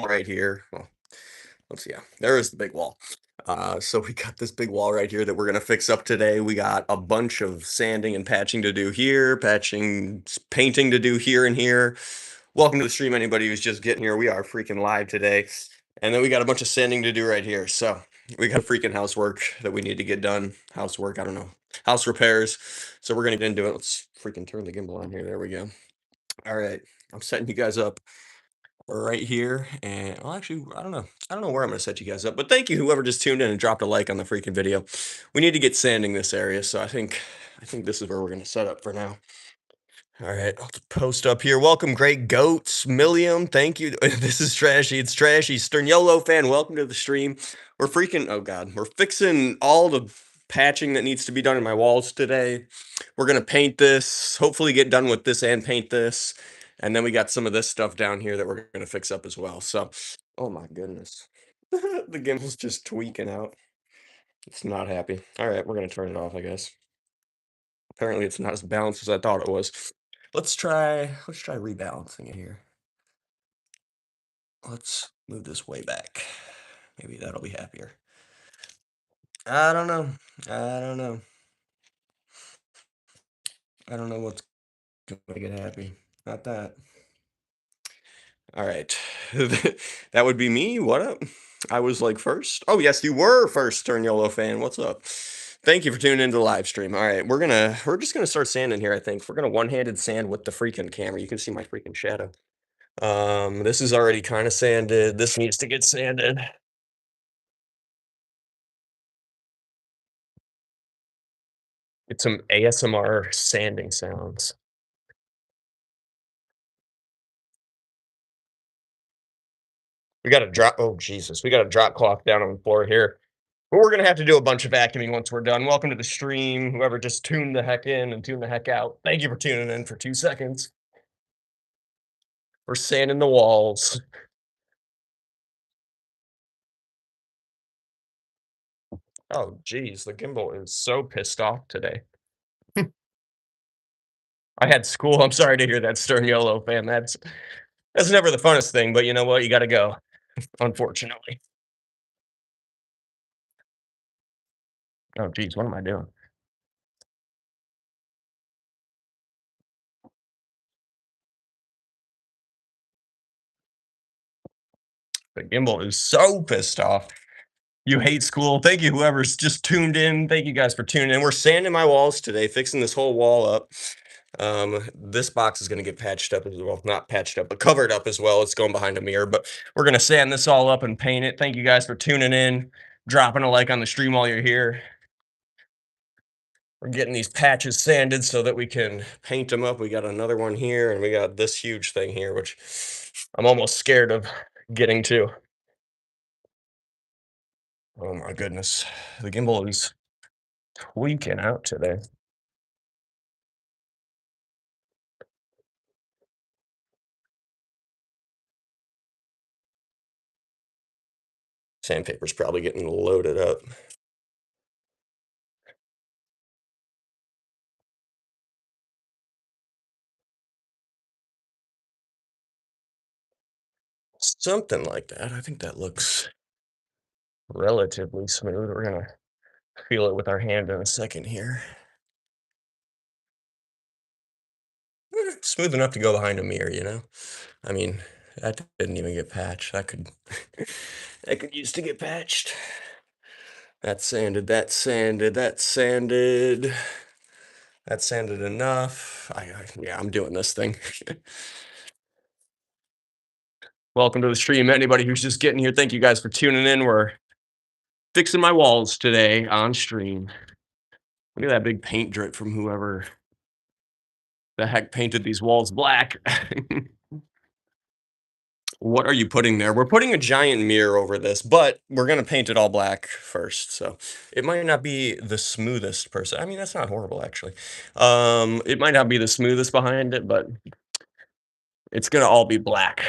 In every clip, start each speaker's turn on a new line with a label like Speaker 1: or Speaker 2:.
Speaker 1: wall right here. Well, let's see. Yeah, there is the big wall. So we got this big wall right here that we're gonna fix up today. We got a bunch of sanding and patching to do here, painting to do here and here. Welcome to the stream, anybody who's just getting here. We are freaking live today, and then we got a bunch of sanding to do right here. So we got freaking housework that we need to get done. Housework, I don't know, house repairs. So we're gonna get into it. Let's freaking turn the gimbal on here. There we go. All right, I'm setting you guys up right here. And well, actually, I don't know where I'm gonna set you guys up, but thank you, whoever just tuned in and dropped a like on the freaking video. We need to get sanding this area, so I think this is where we're gonna set up for now. All right, I'll post up here. Welcome, Great Goats, Milliam. Thank you. This is Trashy. It's Trashy. Sterniolo fan, welcome to the stream. We're freaking, oh God, we're fixing all the patching that needs to be done in my walls today. We're gonna paint this, hopefully get done with this and paint this. And then we got some of this stuff down here that we're gonna fix up as well. So, oh my goodness. The gimbal's just tweaking out. It's not happy. All right, we're gonna turn it off, I guess. Apparently it's not as balanced as I thought it was. Let's try rebalancing it here. Let's move this way back. Maybe that'll be happier. I don't know. I don't know. I don't know what's gonna make it happy. Not that. All right. That would be me. What up? I was like first. Oh, yes, you were first, Turn Yellow fan. What's up? Thank you for tuning into the live stream. All right, we're just gonna start sanding here, I think. We're gonna one-handed sand with the freaking camera. You can see my freaking shadow. This is already kind of sanded. This needs to get sanded. It's some ASMR sanding sounds. We got to drop. Oh Jesus, we got a drop cloth down on the floor here. But we're gonna have to do a bunch of vacuuming once we're done. Welcome to the stream. Whoever just tuned the heck in and tuned the heck out. Thank you for tuning in for 2 seconds. We're sanding the walls. Oh geez, the gimbal is so pissed off today. I had school. I'm sorry to hear that, Stern Yellow fan. That's never the funnest thing, but you know what? You got to go. Unfortunately. Oh geez, what am I doing? The gimbal is so pissed off. You hate school. Thank you, whoever's just tuned in. Thank you guys for tuning in. We're sanding my walls today, fixing this whole wall up. This box is going to get patched up as well. Not patched up, but covered up as well. It's going behind a mirror, but we're going to sand this all up and paint it. Thank you guys for tuning in, dropping a like on the stream while you're here. We're getting these patches sanded so that we can paint them up. We got another one here, and we got this huge thing here, which I'm almost scared of getting to. Oh my goodness. The gimbal is tweaking out today. Sandpaper's probably getting loaded up. Something like that. I think that looks relatively smooth. We're gonna feel it with our hand in a second here. Smooth enough to go behind a mirror, you know? I mean, that didn't even get patched. That could that could use to get patched. That sanded, that sanded, that sanded. That sanded enough. Yeah, I'm doing this thing. Welcome to the stream. Anybody who's just getting here, thank you guys for tuning in. We're fixing my walls today on stream. Look at that big paint drip from whoever the heck painted these walls black. What are you putting there? We're putting a giant mirror over this, but we're gonna paint it all black first. So it might not be the smoothest person. I mean, that's not horrible actually. It might not be the smoothest behind it, but it's gonna all be black.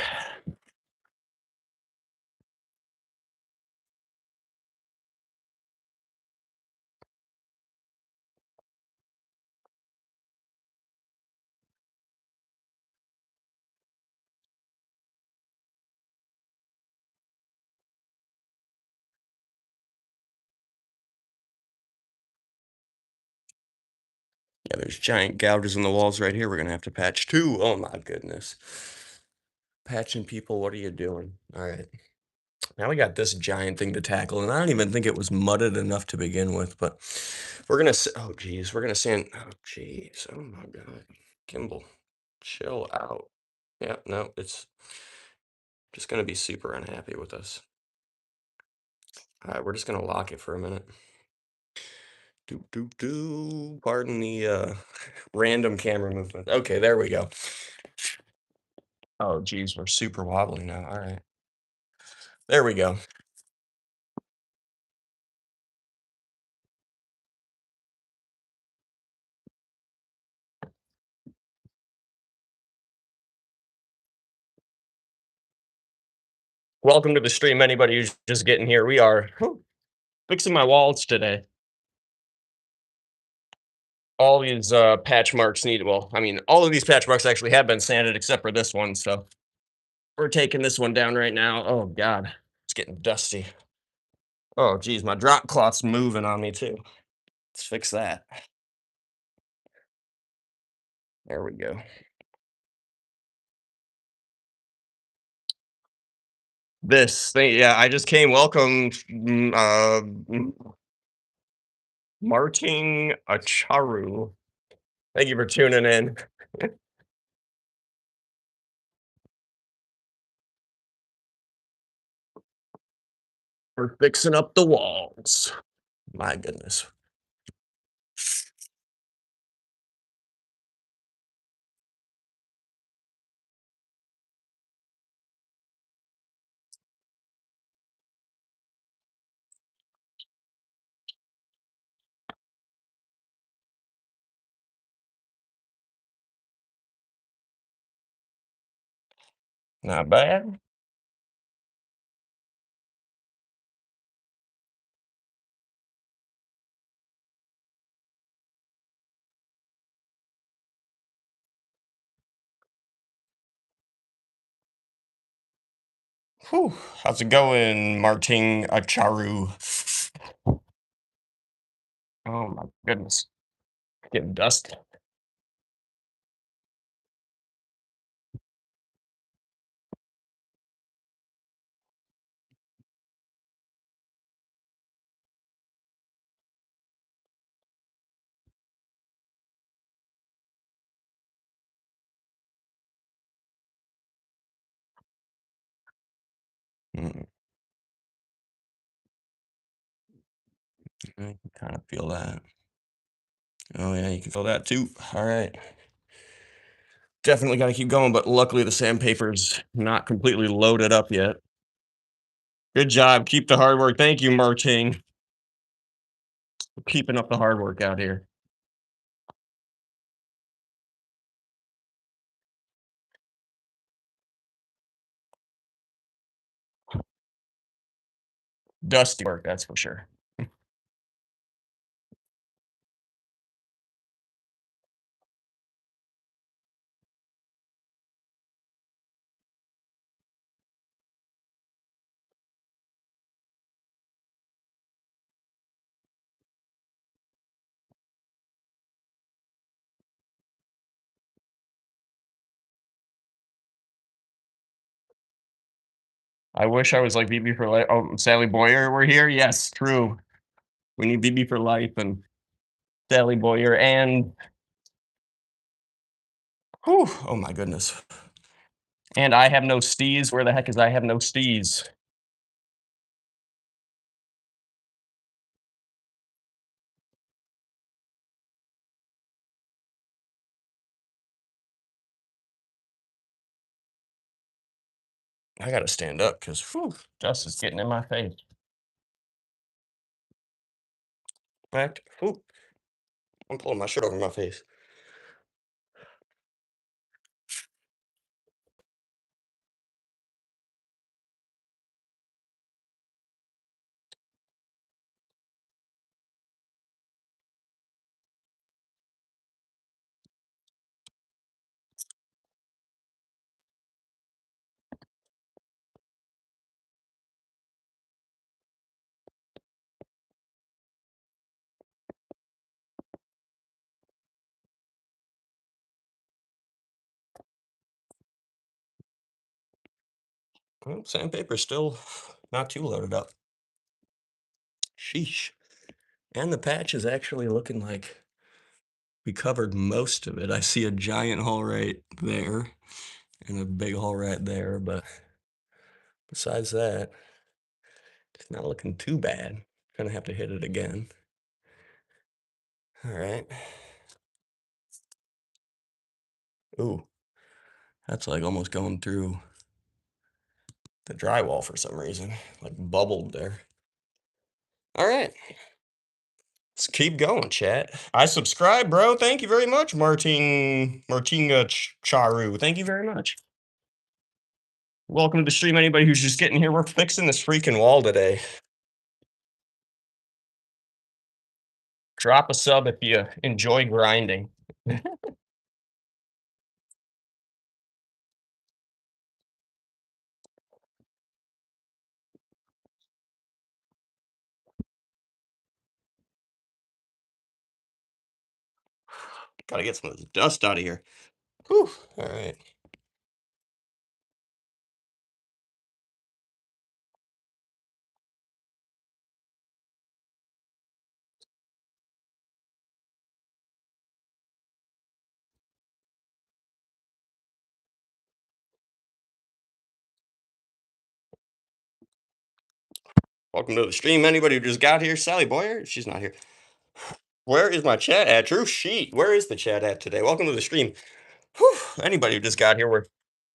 Speaker 1: There's giant gouges in the walls right here we're gonna have to patch too. Oh my goodness. Patching people, what are you doing? All right. Now we got this giant thing to tackle, and I don't even think it was mudded enough to begin with, but we're gonna oh geez, we're gonna sand oh geez, oh my god. Kimball, chill out. Yeah, no, it's just gonna be super unhappy with us. All right, we're just gonna lock it for a minute. Do do do. Pardon the random camera movement. Okay, there we go. Oh geez, we're super wobbly now. All right. There we go. Welcome to the stream, anybody who's just getting here. We are fixing my walls today. All these patch marks need, well, I mean, all of these patch marks actually have been sanded except for this one. So we're taking this one down right now. Oh God, it's getting dusty. Oh geez, my drop cloth's moving on me too. Let's fix that. There we go. This thing, yeah, I just came. Welcome, Marting Acharu. Thank you for tuning in. We're fixing up the walls. My goodness. Not bad. Whew. How's it going, Marting Acharu? Oh my goodness. Getting dusty. Mm, I can kind of feel that. Oh yeah, you can feel that too. All right. Definitely got to keep going, but luckily the sandpaper's not completely loaded up yet. Good job. Keep the hard work. Thank you, Marting. Keeping up the hard work out here. Dusty work, that's for sure. I wish I was like BB for life. Oh, Sally Boyer, we're here. Yes, true. We need BB for life and Sally Boyer and whew, oh my goodness. And I have no stees. Where the heck is I have no stees? I gotta stand up because dust is getting in my face. Fact, I'm pulling my shirt over my face. Well, sandpaper's still not too loaded up. Sheesh. And the patch is actually looking like we covered most of it. I see a giant hole right there and a big hole right there, but besides that, it's not looking too bad. Gonna have to hit it again. All right. Ooh, that's like almost going through the drywall for some reason, like bubbled there. All right, let's keep going, chat. I subscribe, bro. Thank you very much, Martinga Charu. Thank you very much. Welcome to the stream, anybody who's just getting here. We're fixing this freaking wall today. Drop a sub if you enjoy grinding. Gotta get some of this dust out of here. Whew. All right. Welcome to the stream. Anybody who just got here, Sally Boyer, she's not here. Where is my chat at? True sheet. Where is the chat at today? Welcome to the stream. Whew. Anybody who just got here, we're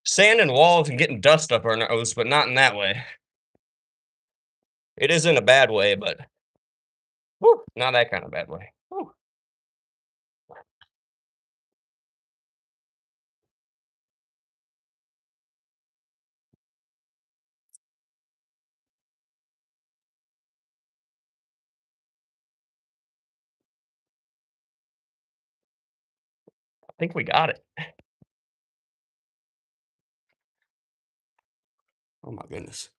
Speaker 1: sanding walls and getting dust up our nose, but not in that way. It is in a bad way, but whew, not that kind of bad way. Whew. I think we got it. Oh my goodness.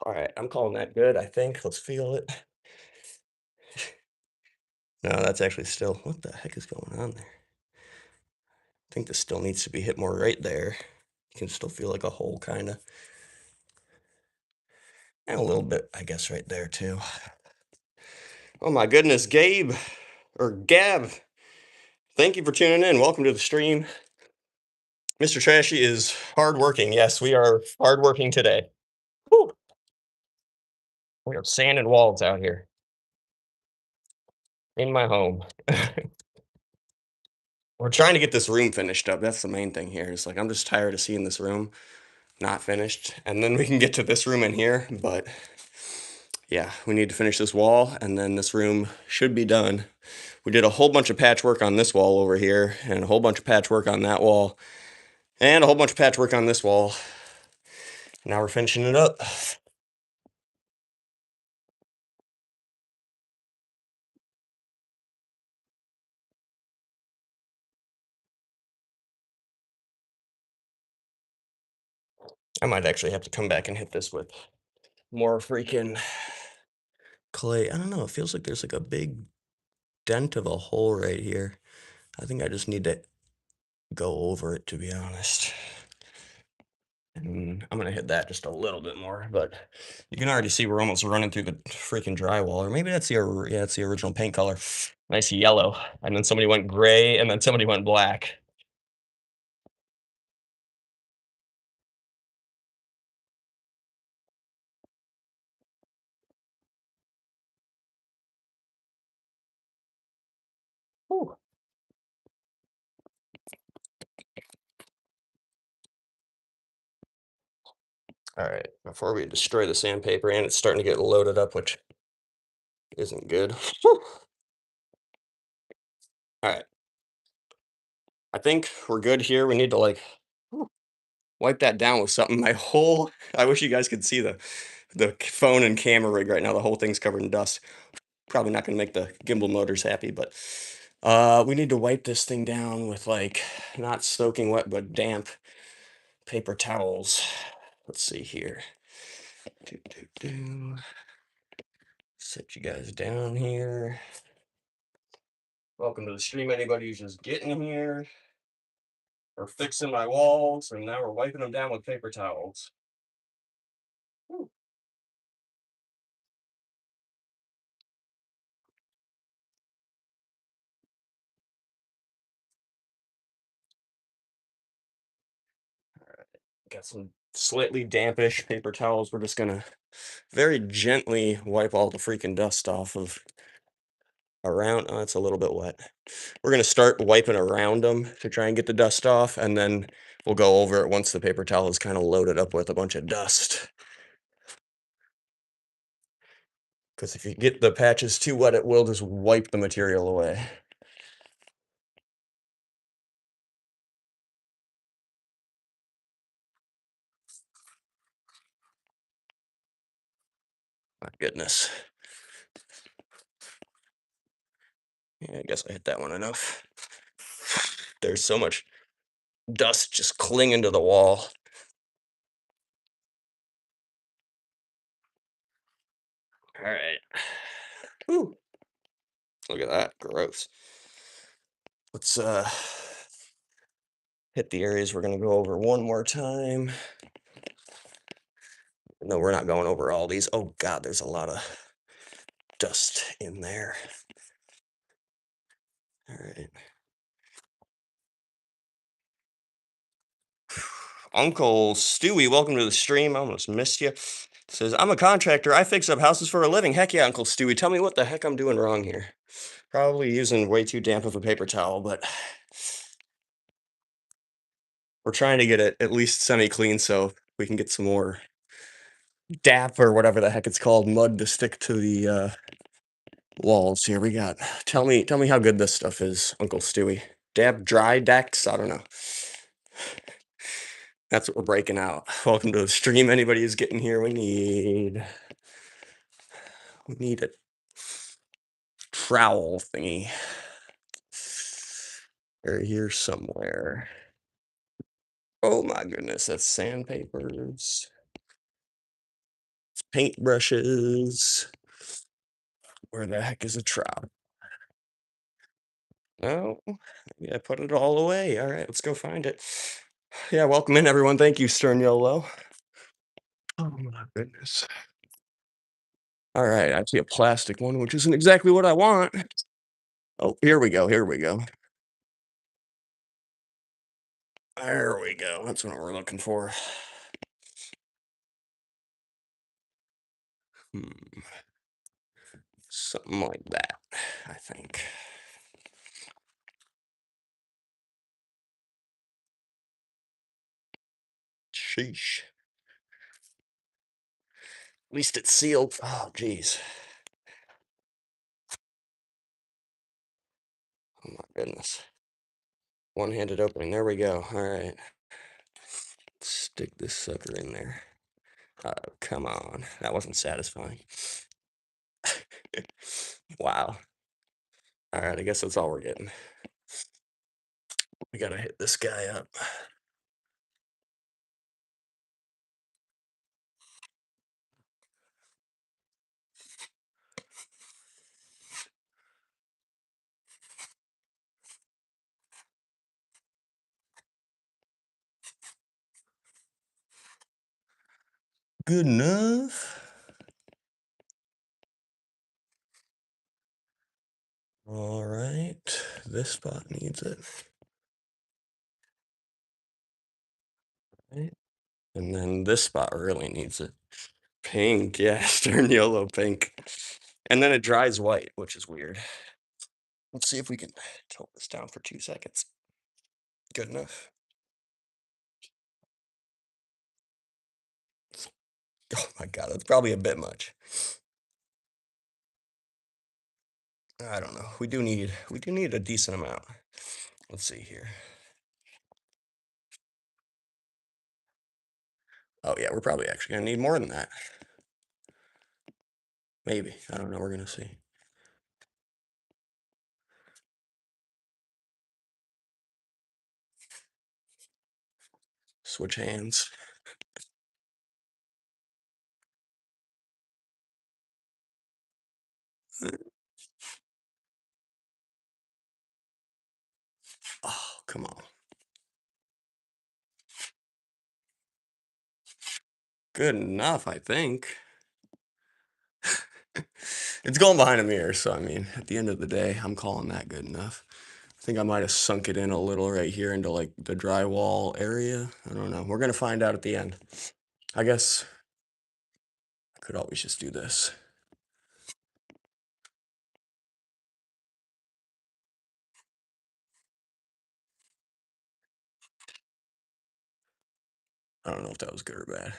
Speaker 1: All right, I'm calling that good, I think. Let's feel it. No, that's actually still, what the heck is going on there? I think this still needs to be hit more right there. You can still feel like a hole, kind of. And a little bit, I guess, right there, too. Oh my goodness, Gabe, or Gab, thank you for tuning in. Welcome to the stream. Mr. Trashy is hardworking. Yes, we are hardworking today. Whew. We are sanding walls out here in my home. We're trying to get this room finished up. That's the main thing here. It's like I'm just tired of seeing this room not finished. And then we can get to this room in here. But yeah, we need to finish this wall, and then this room should be done. We did a whole bunch of patchwork on this wall over here, and a whole bunch of patchwork on that wall, and a whole bunch of patchwork on this wall. Now we're finishing it up. I might actually have to come back and hit this with more freaking clay. I don't know. It feels like there's like a big dent of a hole right here. I think I just need to go over it, to be honest. And I'm gonna hit that just a little bit more, but you can already see we're almost running through the freaking drywall. Or maybe that's yeah, it's the original paint color. Nice yellow. And then somebody went gray, and then somebody went black. Whew. All right, before we destroy the sandpaper, and it's starting to get loaded up, which isn't good. Whew. All right, I think we're good here. We need to like whew, wipe that down with something. My whole, I wish you guys could see the phone and camera rig right now. The whole thing's covered in dust. Probably not gonna make the gimbal motors happy, but we need to wipe this thing down with like not soaking wet but damp paper towels. Let's see here. Do, do, do. Set you guys down here. Welcome to the stream. Anybody who's just getting here. We're fixing my walls, and now we're wiping them down with paper towels. Whew. Got some slightly dampish paper towels. We're just gonna very gently wipe all the freaking dust off of around. Oh, it's a little bit wet. We're gonna start wiping around them to try and get the dust off, and then we'll go over it once the paper towel is kind of loaded up with a bunch of dust. Because if you get the patches too wet, it will just wipe the material away. My goodness. Yeah, I guess I hit that one enough. There's so much dust just clinging to the wall. All right. Whew. Look at that. Gross. Let's hit the areas we're going to go over one more time. No, we're not going over all these. Oh, God, there's a lot of dust in there. All right. Uncle Stewie, welcome to the stream. I almost missed you. Says, I'm a contractor. I fix up houses for a living. Heck yeah, Uncle Stewie. Tell me what the heck I'm doing wrong here. Probably using way too damp of a paper towel, but we're trying to get it at least semi-clean so we can get some more DAP or whatever the heck it's called, mud to stick to the walls. Here we got. Tell me how good this stuff is, Uncle Stewie. DAP dry decks? I don't know. That's what we're breaking out. Welcome to the stream. Anybody who's getting here, we need a trowel thingy. They're here somewhere. Oh my goodness, that's sandpapers. It's paintbrushes. Where the heck is a trowel? Oh, yeah, put it all away. All right, let's go find it. Yeah, welcome in, everyone. Thank you, Stern Yolo. Oh my goodness. All right, I see a plastic one, which isn't exactly what I want. Oh, here we go. Here we go. There we go. That's what we're looking for. Hmm. Something like that, I think. Sheesh. At least it's sealed. Oh, geez. Oh my goodness. One-handed opening. There we go. All right. Stick this sucker in there. Oh, come on. That wasn't satisfying. Wow. All right, I guess that's all we're getting. We gotta hit this guy up. Good enough. All right, this spot needs it. Right. And then this spot really needs it. Pink, yeah, stern yellow pink. And then it dries white, which is weird. Let's see if we can tilt this down for 2 seconds. Good enough. Oh my God, that's probably a bit much. I don't know. We do need a decent amount. Let's see here. Oh yeah, we're probably actually gonna need more than that. Maybe. I don't know. We're gonna see. Switch hands. Oh, come on. Good enough, I think. It's going behind a mirror, so I mean, at the end of the day, I'm calling that good enough. I think I might have sunk it in a little right here into like the drywall area. I don't know. We're gonna find out at the end. I guess I could always just do this. I don't know if that was good or bad.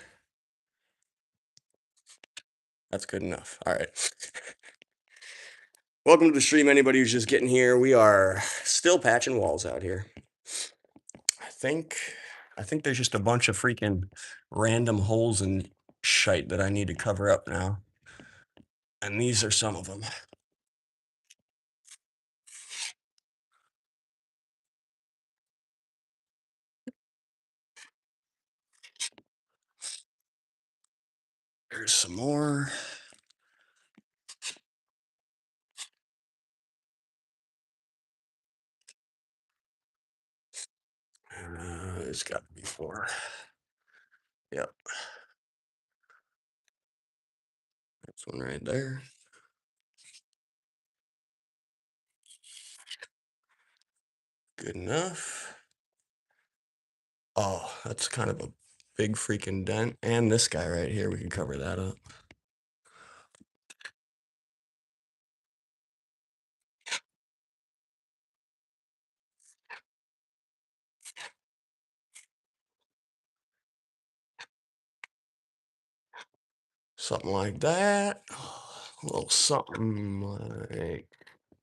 Speaker 1: That's good enough. All right. Welcome to the stream. Anybody who's just getting here, we are still patching walls out here. I think I think there's just a bunch of freaking random holes and shite that I need to cover up now. And these are some of them. There's some more. It's got to be four. Yep, that's one right there. Good enough. Oh, that's kind of a big freaking dent. And this guy right here, we can cover that up. Something like that. A little something like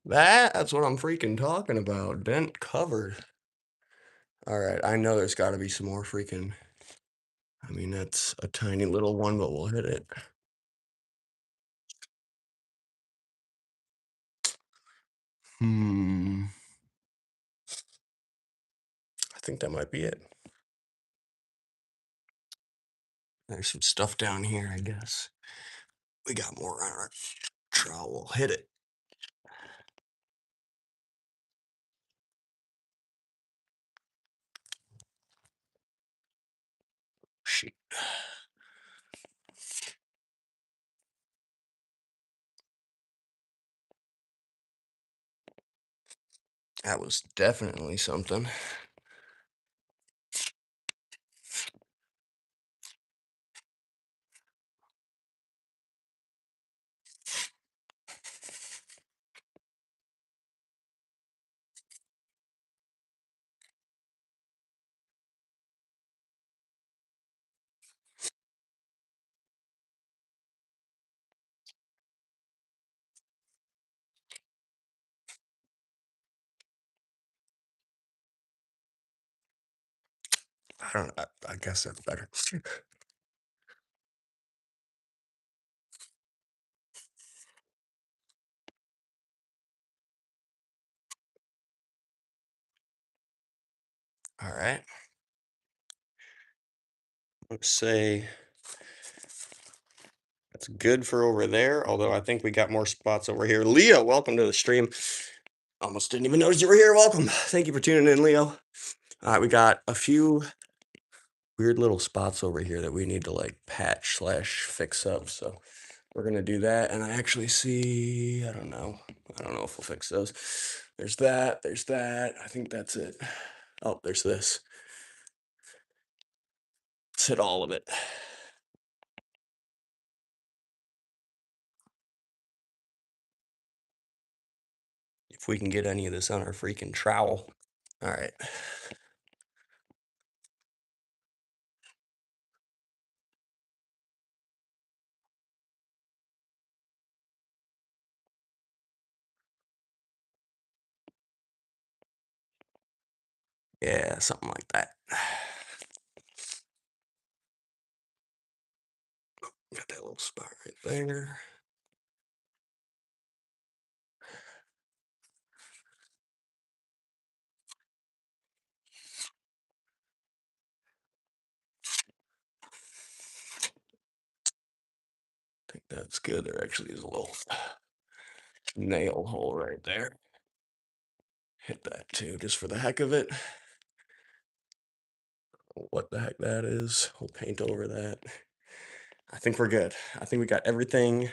Speaker 1: that. That's what I'm freaking talking about. Dent covered. All right, I know there's got to be some more freaking. I mean, that's a tiny little one, but we'll hit it. Hmm. I think that might be it. There's some stuff down here, I guess. We got more on our trowel. We'll hit it. Shit. That was definitely something. I don't know. I guess that's better. All right. Let's say that's good for over there, although I think we got more spots over here. Leo, welcome to the stream. Almost didn't even notice you were here. Welcome. Thank you for tuning in, Leo. All right, we got a few weird little spots over here that we need to like patch slash fix up. So we're gonna do that. And I actually see, I don't know. I don't know if we'll fix those. There's that. There's that. I think that's it. Oh, there's this. Let's hit all of it. If we can get any of this on our freaking trowel. All right. Yeah, something like that. Got that little spot right there. I think that's good. There actually is a little nail hole right there. Hit that too, just for the heck of it. What the heck that is. We'll paint over that. I think we're good. I think we got everything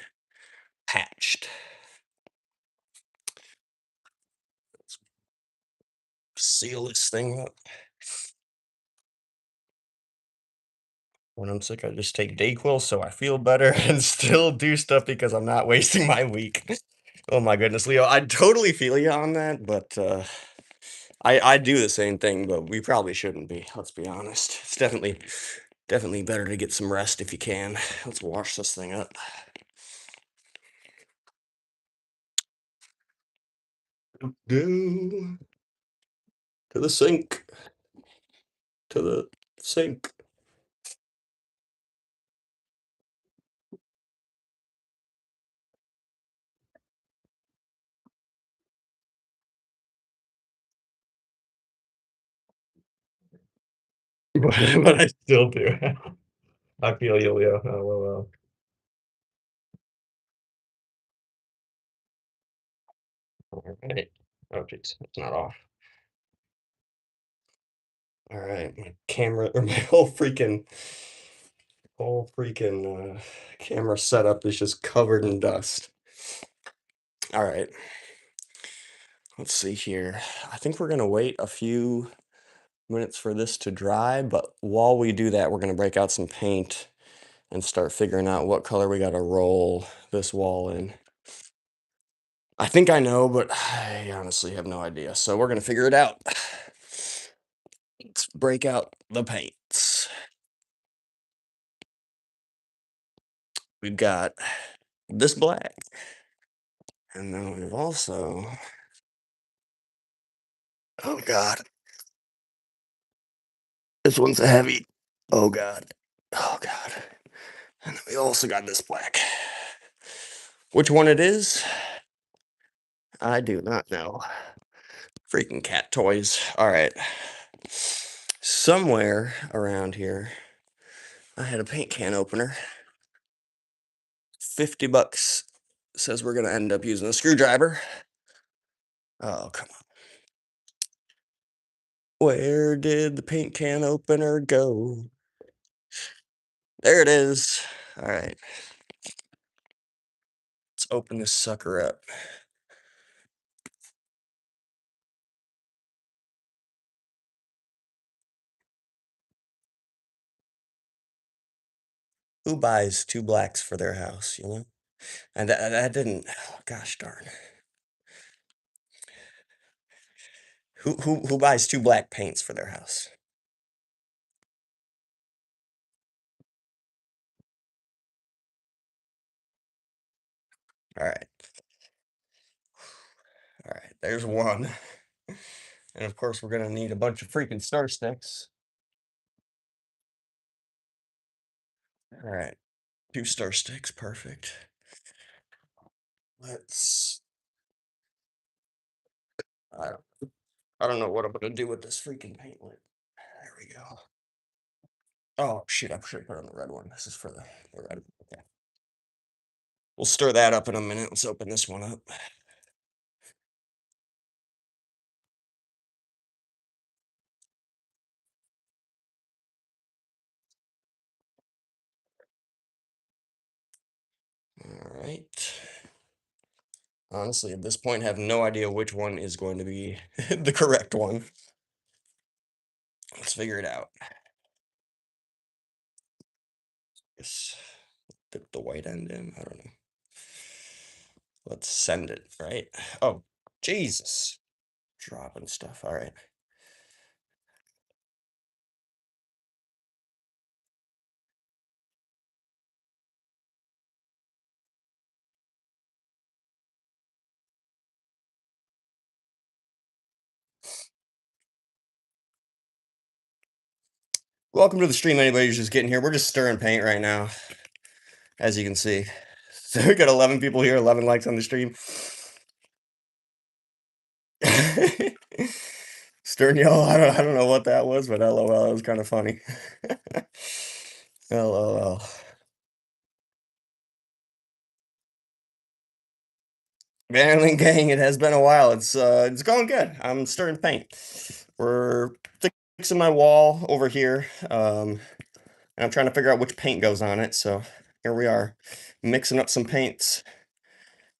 Speaker 1: patched. Let's seal this thing up. When I'm sick, I just take Dayquil so I feel better and still do stuff because I'm not wasting my week. Oh my goodness, Leo, I totally feel you on that, but I do the same thing, but we probably shouldn't be. Let's be honest. It's definitely better to get some rest if you can. Let's wash this thing up. Do to the sink. To the sink. But I still do. I feel you, Leo. Oh, well. All right. Oh, jeez, it's not off. All right, my camera or my whole freaking camera setup is just covered in dust. All right, let's see here. I think we're gonna wait a few minutes for this to dry, but while we do that, we're gonna break out some paint and start figuring out what color we gotta roll this wall in. I think I know, but I honestly have no idea. So we're gonna figure it out. Let's break out the paints. We've got this black, and then we've also, oh God, this one's a heavy. Oh God. Oh God. And then we also got this black. Which one it is? I do not know. Freaking cat toys. All right. Somewhere around here, I had a paint can opener. 50 bucks. Says we're going to end up using a screwdriver. Oh, come on. Where did the paint can opener go? There it is. All right. Let's open this sucker up. Who buys two blacks for their house, you know? And that didn't, oh, gosh darn. Who buys two black paints for their house? All right. All right. There's one. And of course, we're gonna need a bunch of freaking star sticks. All right. Two star sticks. Perfect. Let's. I don't, I don't know what I'm gonna do with this freaking paint lid. There we go. Oh shit! I should put on the red one. This is for the red. Okay. We'll stir that up in a minute. Let's open this one up. All right. Honestly, at this point, I have no idea which one is going to be the correct one. Let's figure it out. Yes. Dip the white end in. I don't know. Let's send it, right? Oh, Jesus. Dropping stuff. All right. Welcome to the stream. Anybody who's just getting here. We're just stirring paint right now, as you can see. So we got 11 people here, 11 likes on the stream. Stirring y'all. I don't know what that was, but LOL, it was kind of funny. LOL. Man, gang, it has been a while. It's going good. I'm starting to paint. We're fixing my wall over here. And I'm trying to figure out which paint goes on it. So here we are, mixing up some paints,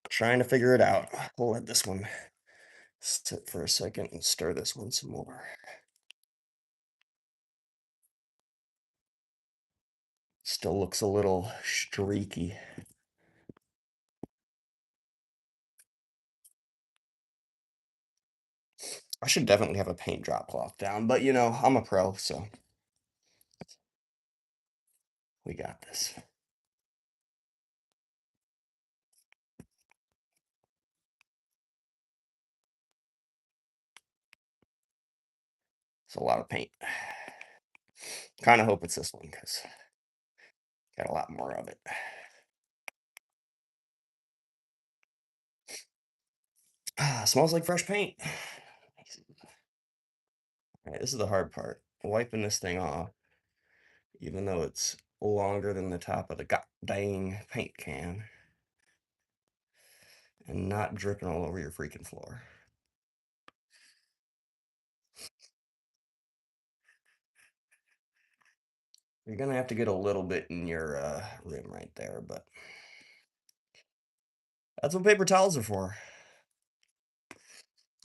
Speaker 1: trying to figure it out. We'll let this one sit for a second and stir this one some more. Still looks a little streaky. I should definitely have a paint drop cloth down, but I'm a pro, so we got this. It's a lot of paint. Kind of hope it's this one because got a lot more of it. Ah, smells like fresh paint. All right, this is the hard part. Wiping this thing off, even though it's longer than the top of the god dang paint can, and not dripping all over your freaking floor. You're gonna have to get a little bit in your rim right there, but that's what paper towels are for.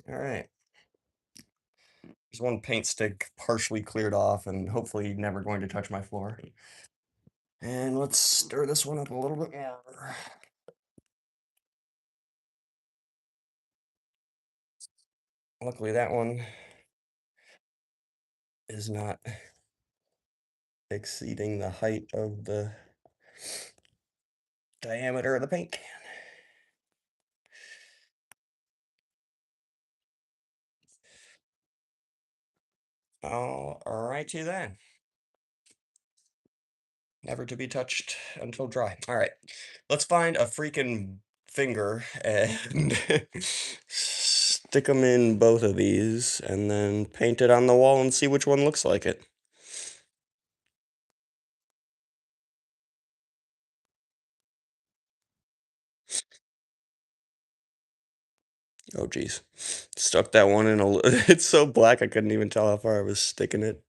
Speaker 1: All right. There's one paint stick partially cleared off and hopefully never going to touch my floor. And let's stir this one up a little bit more. Luckily, that one is not exceeding the height of the diameter of the paint can. All righty then. Never to be touched until dry. All right. Let's find a freaking finger and stick them in both of these and then paint it on the wall and see which one looks like it. Oh, geez. Stuck that one in it's so black I couldn't even tell how far I was sticking it.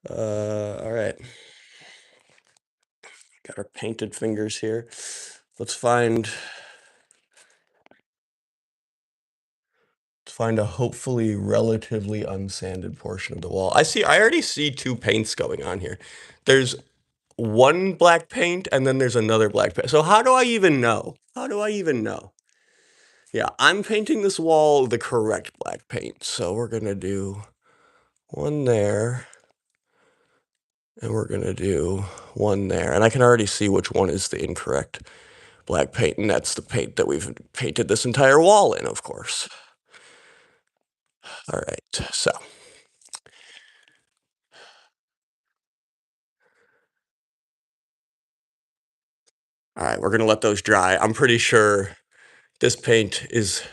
Speaker 1: All right. Got our painted fingers here. Let's find a hopefully relatively unsanded portion of the wall. I already see two paints going on here. There's one black paint and then there's another black paint. So how do I even know? How do I even know? Yeah, I'm painting this wall the correct black paint. So we're gonna do one there and we're gonna do one there. And I can already see which one is the incorrect black paint, and that's the paint that we've painted this entire wall in, of course. All right, so all right, we're gonna let those dry. I'm pretty sure this paint is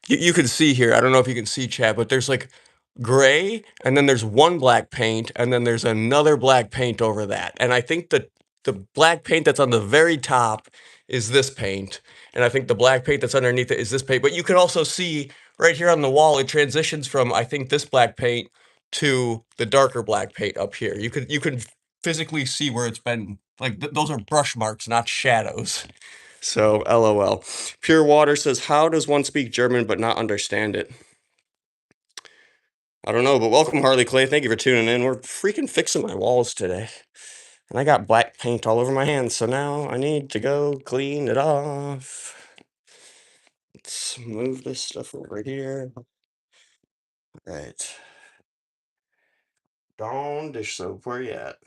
Speaker 1: you can see here. I don't know if you can see, Chad, but there's like gray, and then there's one black paint, and then there's another black paint over that. And I think the black paint that's on the very top is this paint, and I think the black paint that's underneath it is this paint. But you can also see right here on the wall, it transitions from I think this black paint to the darker black paint up here. You can physically see where it's been like those are brush marks, not shadows. So, LOL. Pure Water says, "How does one speak German but not understand it?" I don't know, but welcome, Harley Clay. Thank you for tuning in. We're freaking fixing my walls today. And I got black paint all over my hands, so now I need to go clean it off. Let's move this stuff over here. Right. Dawn dish soap, where you at?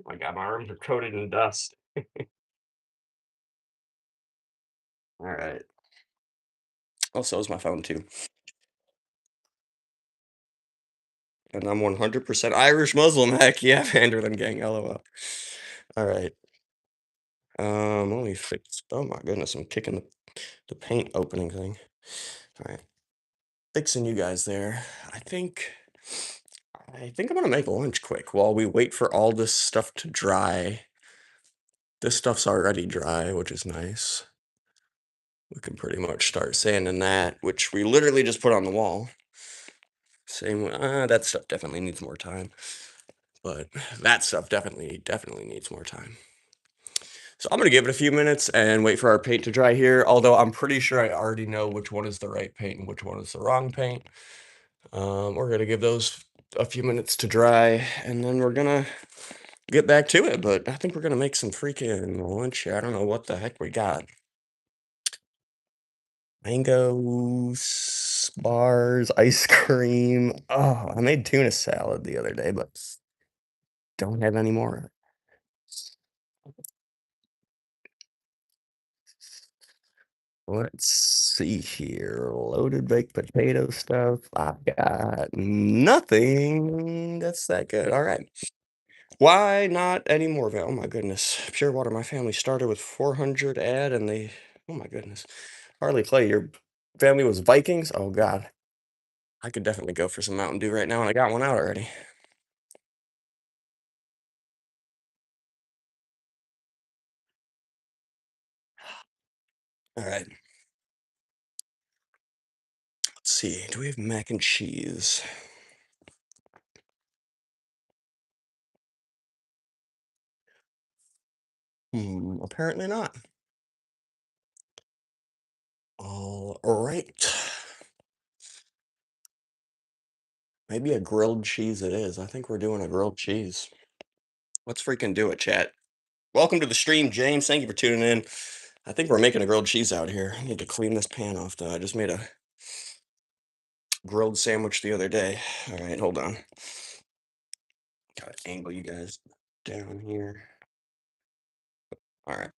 Speaker 1: Oh my God, my arms are coated in dust. All right. Oh, so is my phone too. And I'm 100% Irish Muslim. Heck yeah, Vanderlyn gang. LOL. All right. Let me fix. Oh my goodness, I'm kicking the paint opening thing. All right. Fixing you guys there. I think. I think I'm gonna make lunch quick while we wait for all this stuff to dry. This stuff's already dry, which is nice. We can pretty much start sanding that, which we literally just put on the wall. Same, that stuff definitely needs more time, but that stuff definitely needs more time. So I'm gonna give it a few minutes and wait for our paint to dry here. Although I'm pretty sure I already know which one is the right paint and which one is the wrong paint. We're gonna give those a few minutes to dry, and then we're gonna get back to it. But I think we're gonna make some freaking lunch here. I don't know what the heck we got. Mangoes, bars, ice cream. Oh, I made tuna salad the other day, but don't have any more. Let's see here. Loaded baked potato stuff. I've got nothing that's that good. All right. Why not any more of it? Oh my goodness. Pure water. My family started with 400 ad and they, oh my goodness. Harley Clay, your family was Vikings? Oh God. I could definitely go for some Mountain Dew right now and I got one out already. All right. Let's see. Do we have mac and cheese? Apparently not. All right. Maybe a grilled cheese it is. I think we're doing a grilled cheese. Let's freaking do it, chat. Welcome to the stream, James. Thank you for tuning in. I think we're making a grilled cheese out here. I need to clean this pan off, though. I just made a grilled sandwich the other day. All right, hold on. Gotta angle you guys down here. All right.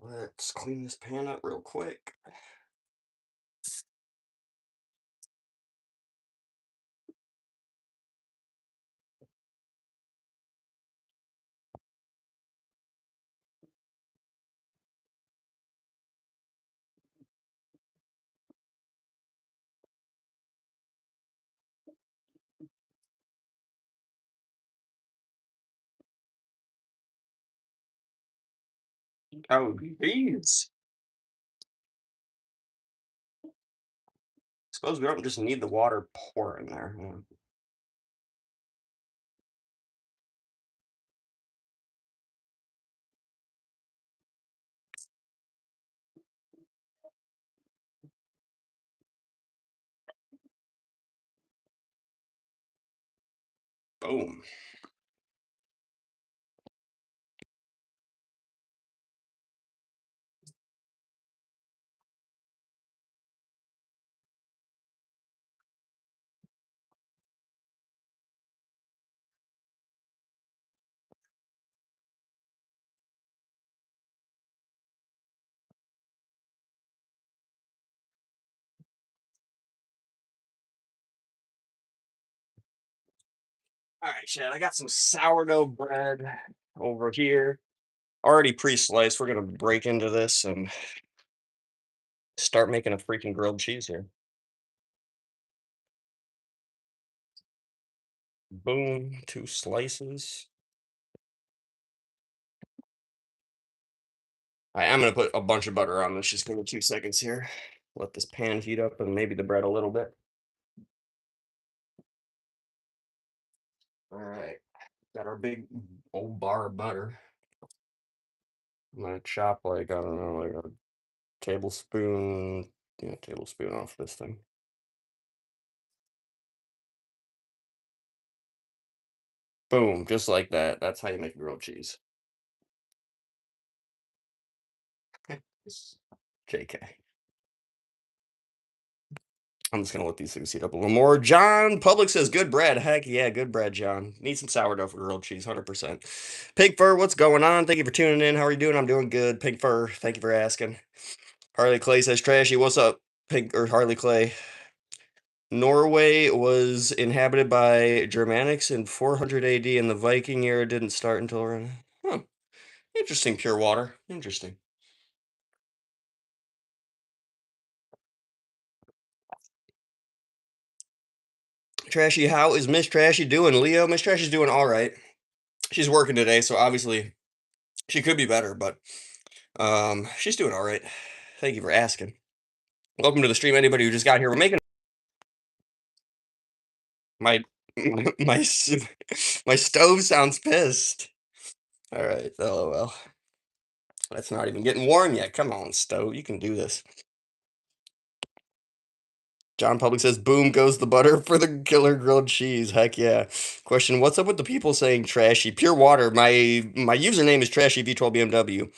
Speaker 1: Let's clean this pan up real quick. Oh, geez. Suppose we don't just need the water pouring there. Boom. All right, Chad, I got some sourdough bread over here, already pre-sliced. We're gonna break into this and start making a freaking grilled cheese here. Boom, two slices. I am gonna put a bunch of butter on this. Just give me 2 seconds here. Let this pan heat up and maybe the bread a little bit. All right, got our big old bar of butter. I'm gonna chop like, I don't know, like a tablespoon, yeah, tablespoon off this thing. Boom, just like that. That's how you make grilled cheese. JK. I'm just gonna let these things heat up a little more. John Public says good bread. Heck yeah, good bread, John. Need some sourdough for grilled cheese, 100%. Pig Fur, what's going on? Thank you for tuning in. How are you doing? I'm doing good. Pig Fur, thank you for asking. Harley Clay says trashy. What's up, Pig or Harley Clay? Norway was inhabited by Germanics in 400 AD, and the Viking era didn't start until around. Huh. Interesting, pure water. Interesting. Trashy, how is Miss Trashy doing? Leo, Miss Trashy's doing all right. She's working today, so obviously she could be better, but she's doing all right. Thank you for asking. Welcome to the stream. Anybody who just got here, we're making my my my stove sounds pissed. All right, lol. That's not even getting warm yet. Come on, stove, you can do this. John Public says, "Boom goes the butter for the killer grilled cheese." Heck yeah. Question: what's up with the people saying trashy? Pure water. My username is trashy V12 BMW.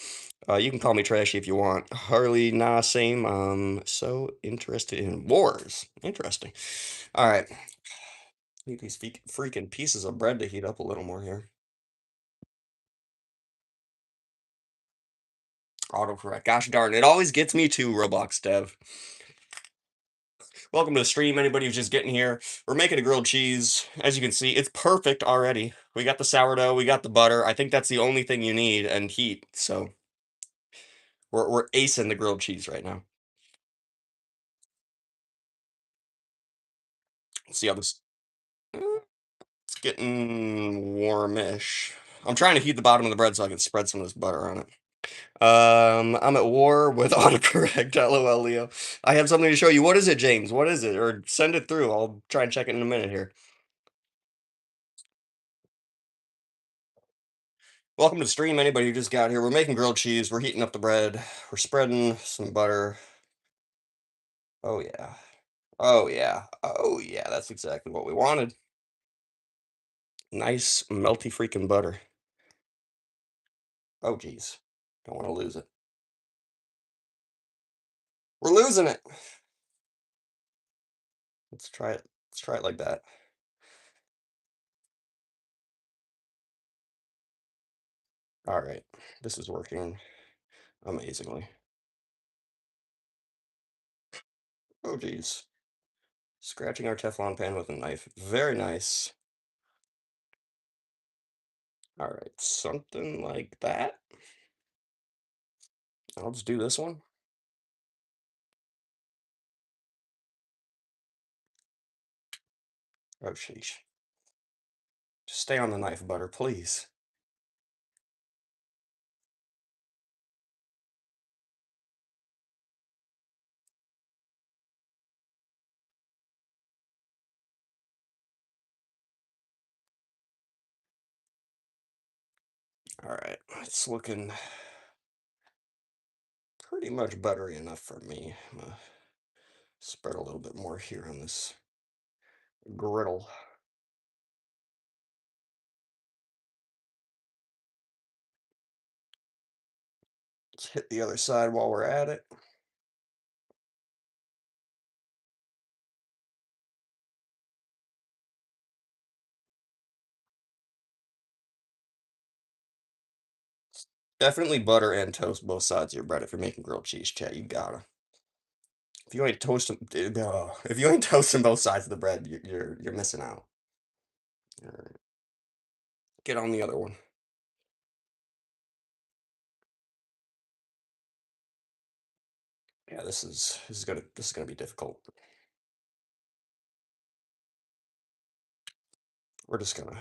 Speaker 1: You can call me trashy if you want. Harley, nah, same. So interested in wars. Interesting. All right. Need these freaking pieces of bread to heat up a little more here. Autocorrect. Gosh darn, it always gets me too, Roblox dev. Welcome to the stream. Anybody who's just getting here, we're making a grilled cheese. As you can see, it's perfect already. We got the sourdough, we got the butter. I think that's the only thing you need, and heat. So we're acing the grilled cheese right now. Let's see how this. It's getting warmish. I'm trying to heat the bottom of the bread so I can spread some of this butter on it. I'm at war with autocorrect. LOL, Leo. I have something to show you. What is it, James? What is it? Or send it through. I'll try and check it in a minute here. Welcome to the stream. Anybody who just got here, we're making grilled cheese. We're heating up the bread. We're spreading some butter. Oh yeah. Oh yeah. Oh yeah. That's exactly what we wanted. Nice melty freaking butter. Oh geez. Don't want to lose it. We're losing it. Let's try it. Let's try it like that. All right. This is working amazingly. Oh geez. Scratching our Teflon pan with a knife. Very nice. All right. Something like that. I'll just do this one. Oh sheesh. Just stay on the knife, butter, please. All right. It's looking pretty much buttery enough for me. I'm gonna spread a little bit more here on this griddle. Let's hit the other side while we're at it. Definitely butter and toast both sides of your bread if you're making grilled cheese, chat. You gotta. If you ain't toasting, if you ain't toasting both sides of the bread, you're missing out. All right. Get on the other one. Yeah, this is gonna be difficult. We're just gonna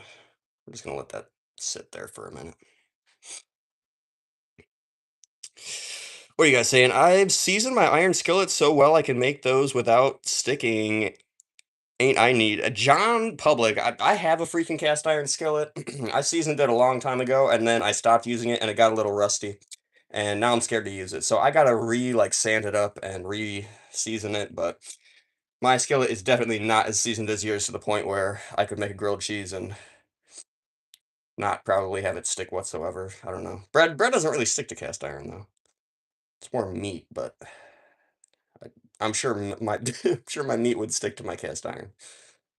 Speaker 1: we're just gonna let that sit there for a minute. What are you guys saying? I've seasoned my iron skillet so well I can make those without sticking. Ain't I need a John Public? I have a freaking cast iron skillet. I seasoned it a long time ago, and then I stopped using it, and it got a little rusty, and now I'm scared to use it. So I gotta like sand it up and re-season it. But my skillet is definitely not as seasoned as yours to the point where I could make a grilled cheese and not probably have it stick whatsoever. I don't know. Bread doesn't really stick to cast iron though. It's more meat, but I'm sure my I'm sure my meat would stick to my cast iron,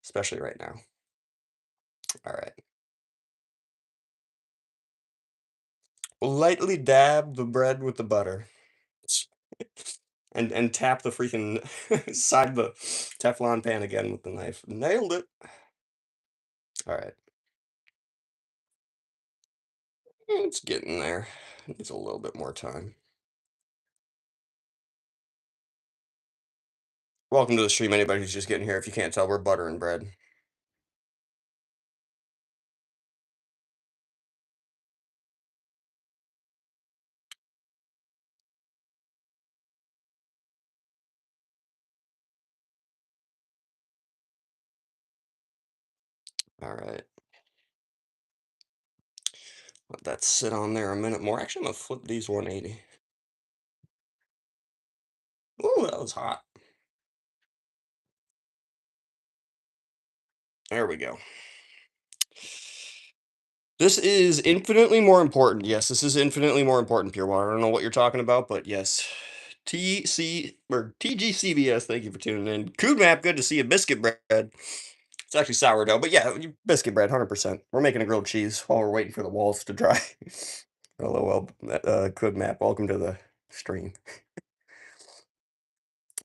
Speaker 1: especially right now. All right. Lightly dab the bread with the butter. And tap the freaking side of the Teflon pan again with the knife. Nailed it. All right. It's getting there. Needs a little bit more time. Welcome to the stream, anybody who's just getting here. If you can't tell, we're butter and bread. All right. Let that sit on there a minute more. Actually, I'm gonna flip these 180. Ooh, that was hot. There we go. This is infinitely more important. Yes, this is infinitely more important, Pure Water. I don't know what you're talking about, but yes. TC or TGCBS, thank you for tuning in. Cood Map, good to see you. Biscuit bread. It's actually sourdough, but yeah, biscuit bread, 100%. We're making a grilled cheese while we're waiting for the walls to dry. LOL, Cood Map, welcome to the stream.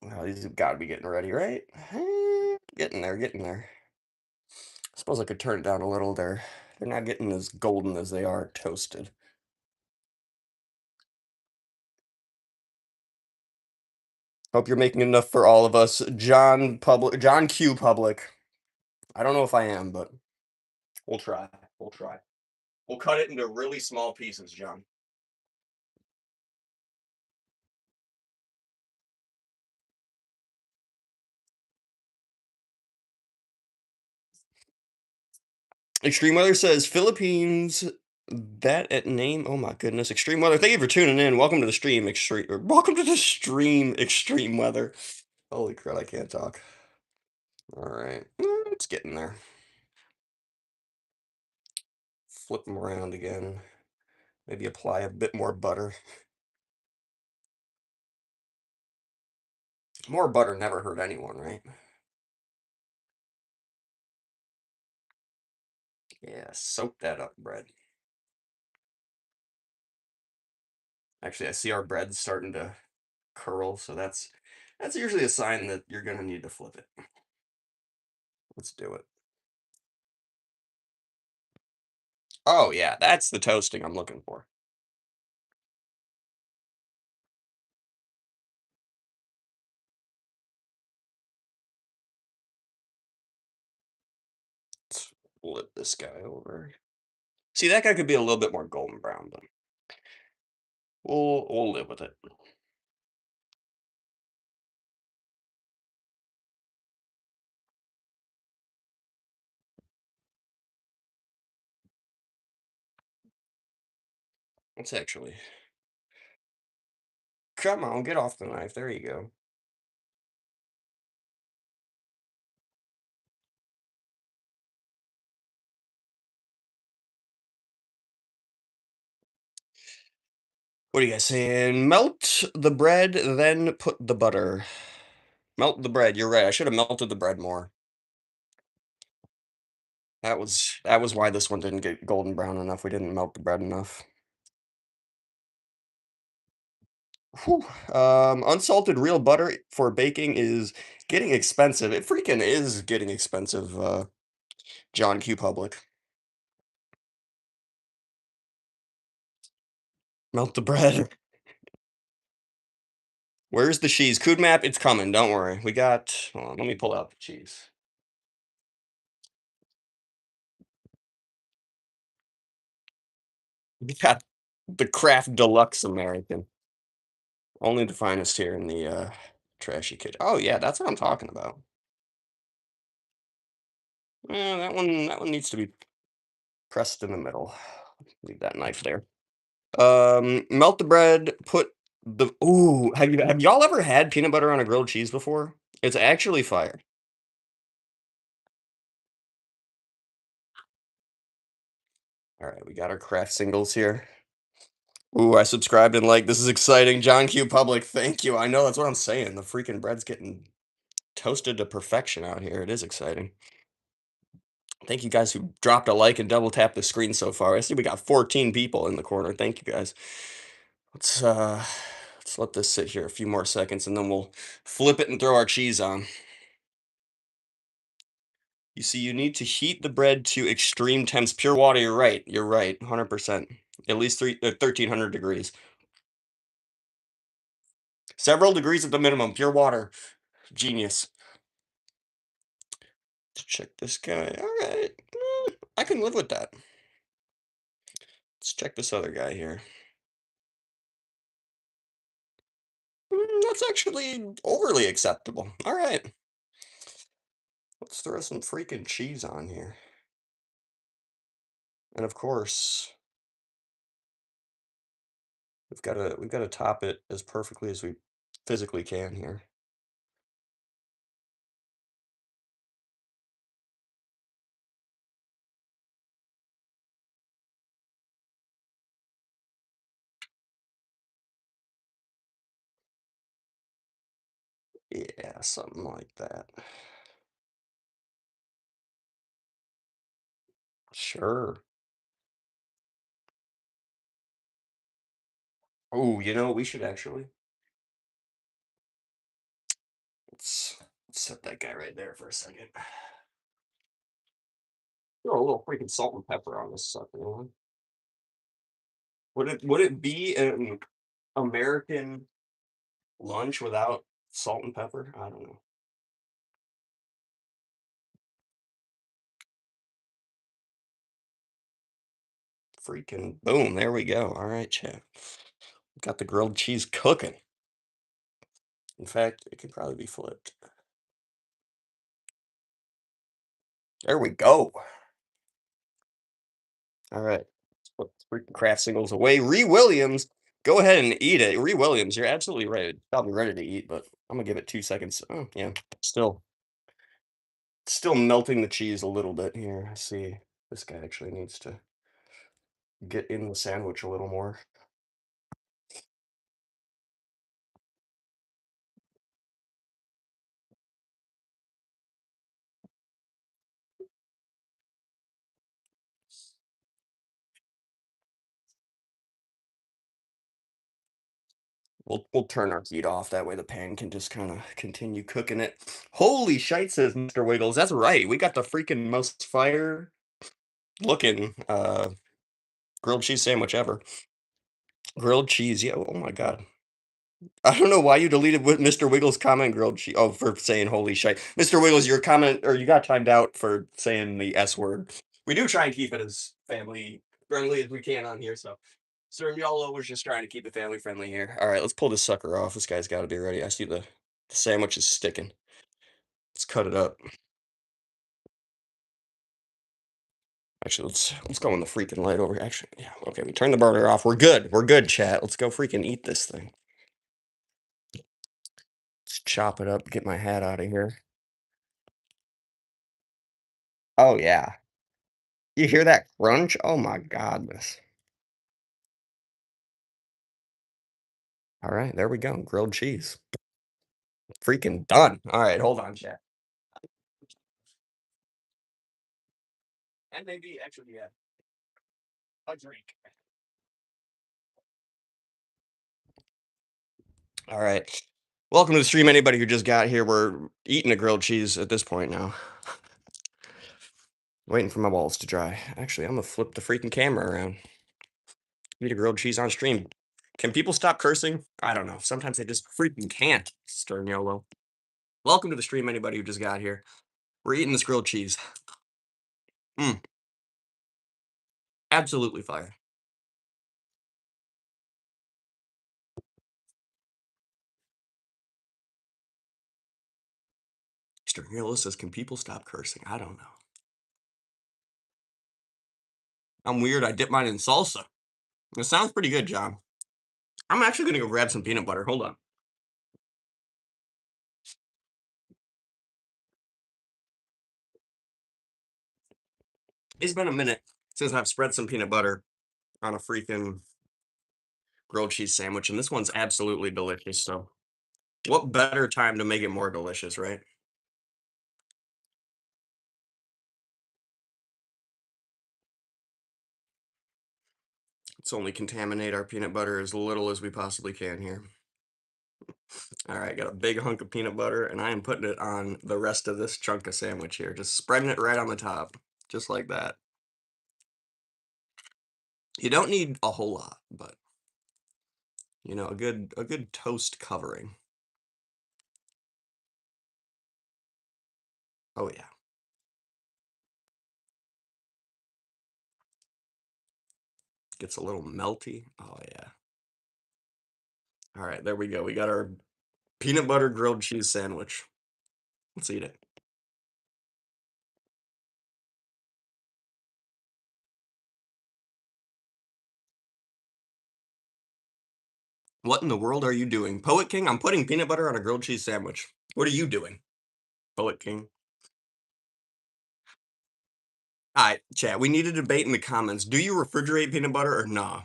Speaker 1: Wow, these have got to be getting ready, right? Getting there, getting there. I suppose I could turn it down a little. They're not getting as golden as they are toasted. Hope you're making enough for all of us. John Q Public. I don't know if I am, but we'll try. We'll try. We'll cut it into really small pieces, John. Extreme Weather says Philippines. That at name. Oh my goodness. Extreme Weather. Thank you for tuning in. Welcome to the stream. Welcome to the stream. Extreme Weather. Holy crap! I can't talk. All right. It's getting there. Flip them around again. Maybe apply a bit more butter. More butter never hurt anyone, right? Yeah, soak that up, bread. Actually, I see our bread starting to curl, so that's usually a sign that you're gonna need to flip it. Let's do it. Oh yeah, that's the toasting I'm looking for. Let's flip this guy over. See, that guy could be a little bit more golden brown, but we'll live with it. Let's actually come on, get off the knife. There you go. What are you guys saying? Melt the bread, then put the butter. Melt the bread. You're right. I should have melted the bread more. That was why this one didn't get golden brown enough. We didn't melt the bread enough. Whew. Unsalted real butter for baking is getting expensive. It freaking is getting expensive, John Q. Public. Melt the bread. Where's the cheese? Cood map, it's coming. Don't worry. We got. Hold on, let me pull out the cheese. We got the Kraft Deluxe American. Only the finest here in the trashy kitchen. Oh yeah, that's what I'm talking about. Yeah, that one needs to be pressed in the middle. Leave that knife there. Melt the bread, put the ooh, have y'all ever had peanut butter on a grilled cheese before? It's actually fire. All right, we got our craft singles here. Ooh, I subscribed and like. This is exciting. John Q. Public, thank you. I know that's what I'm saying. The freaking bread's getting toasted to perfection out here. It is exciting. Thank you guys who dropped a like and double tapped the screen so far. I see we got 14 people in the corner. Thank you guys. Let's uh let's let this sit here a few more seconds and then we'll flip it and throw our cheese on. You see, you need to heat the bread to extreme temps. Pure water, you're right. You're right. 100%. At least 1300 degrees. Several degrees at the minimum. Pure water. Genius. Let's check this guy. All right. I can live with that. Let's check this other guy here. That's actually overly acceptable. All right. Let's throw some freaking cheese on here. And of course, we've got to top it as perfectly as we physically can here. Yeah, something like that. Sure. Oh, we should actually let's, let's set that guy right there for a second. Throw a little freaking salt and pepper on this sucker. Would it be an American lunch without salt and pepper? I don't know. Freaking boom, there we go. All right, chat. Got the grilled cheese cooking. In fact, it could probably be flipped. There we go. All right. Let's put the freaking craft singles away. Ree Williams, go ahead and eat it. Ree Williams, you're absolutely right. It's probably ready to eat, but I'm gonna give it 2 seconds. Oh, yeah. Still still melting the cheese a little bit here. I see. This guy actually needs to get in the sandwich a little more. We'll turn our heat off. That way the pan can just kind of continue cooking it. Holy shite, says Mr. Wiggles. That's right. We got the freaking most fire looking grilled cheese sandwich ever. Grilled cheese. Yeah. Oh my god. I don't know why you deleted Mr. Wiggles' comment grilled cheese. Oh, for saying holy shite. Mr. Wiggles, your comment or you got timed out for saying the S word. We do try and keep it as family friendly as we can on here, so Sir Yolo was just trying to keep it family friendly here. All right, let's pull this sucker off. This guy's got to be ready. I see the sandwich is sticking. Let's cut it up. Actually, let's go in the freaking light over here. Actually, yeah, okay, we turn the burner off. We're good. We're good, chat. Let's go freaking eat this thing. Let's chop it up, get my hat out of here. Oh yeah. You hear that crunch? Oh my godness. All right, there we go. Grilled cheese. Freaking done. All right, hold on, chat. And maybe actually, yeah, a drink. All right. Welcome to the stream. Anybody who just got here, we're eating a grilled cheese at this point now. Waiting for my balls to dry. Actually, I'm gonna flip the freaking camera around. Eat a grilled cheese on stream. Can people stop cursing? I don't know. Sometimes they just freaking can't. Stern YOLO. Welcome to the stream. Anybody who just got here, we're eating this grilled cheese. Mm, absolutely fire. Stern YOLO says, "Can people stop cursing?" I don't know. I'm weird. I dip mine in salsa. It sounds pretty good, John. I'm actually gonna go grab some peanut butter. Hold on. It's been a minute since I've spread some peanut butter on a freaking grilled cheese sandwich, and this one's absolutely delicious. So, what better time to make it more delicious, right? Let's only contaminate our peanut butter as little as we possibly can here. All right, got a big hunk of peanut butter, and I am putting it on the rest of this chunk of sandwich here, just spreading it right on the top, just like that. You don't need a whole lot, but a good toast covering. Oh yeah, gets a little melty. Oh yeah. All right, there we go. We got our peanut butter grilled cheese sandwich. Let's eat it. What in the world are you doing? Poet King, I'm putting peanut butter on a grilled cheese sandwich. What are you doing? Poet King. All right, chat. We need a debate in the comments. Do you refrigerate peanut butter or nah?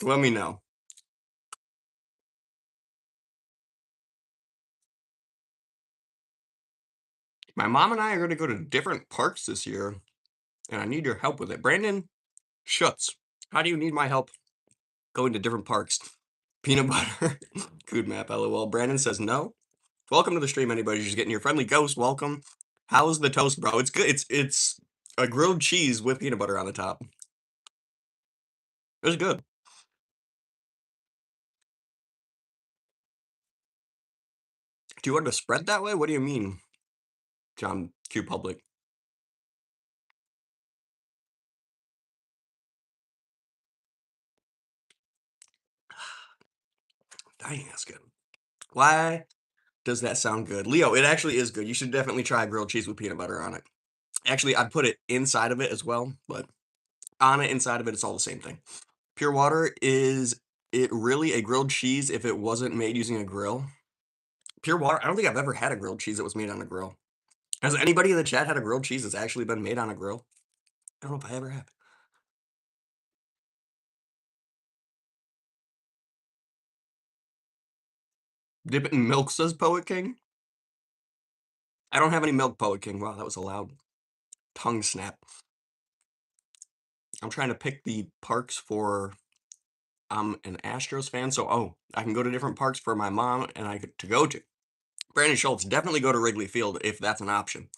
Speaker 1: Let me know. My mom and I are going to go to different parks this year, and I need your help with it. Brandon Schutz, how do you need my help going to different parks? Peanut butter. Food map, lol. Brandon says no. Welcome to the stream, anybody. Just getting your friendly ghost. Welcome. How's the toast, bro? It's good. It's a grilled cheese with peanut butter on the top. It's good. Do you want to spread that way? What do you mean, John Q Public? Dang, that's good. Why does that sound good? Leo, it actually is good. You should definitely try grilled cheese with peanut butter on it. Actually, I put it inside of it as well, but on it, inside of it, it's all the same thing. Pure water, is it really a grilled cheese if it wasn't made using a grill? Pure water, I don't think I've ever had a grilled cheese that was made on a grill. Has anybody in the chat had a grilled cheese that's actually been made on a grill? I don't know if I ever have. Dip it in milk, says Poet King. I don't have any milk, Poet King. Wow, that was a loud tongue snap. I'm trying to pick the parks for. I'm an Astros fan, so I can go to different parks for my mom and I to go to. Brandon Schultz, definitely go to Wrigley Field if that's an option.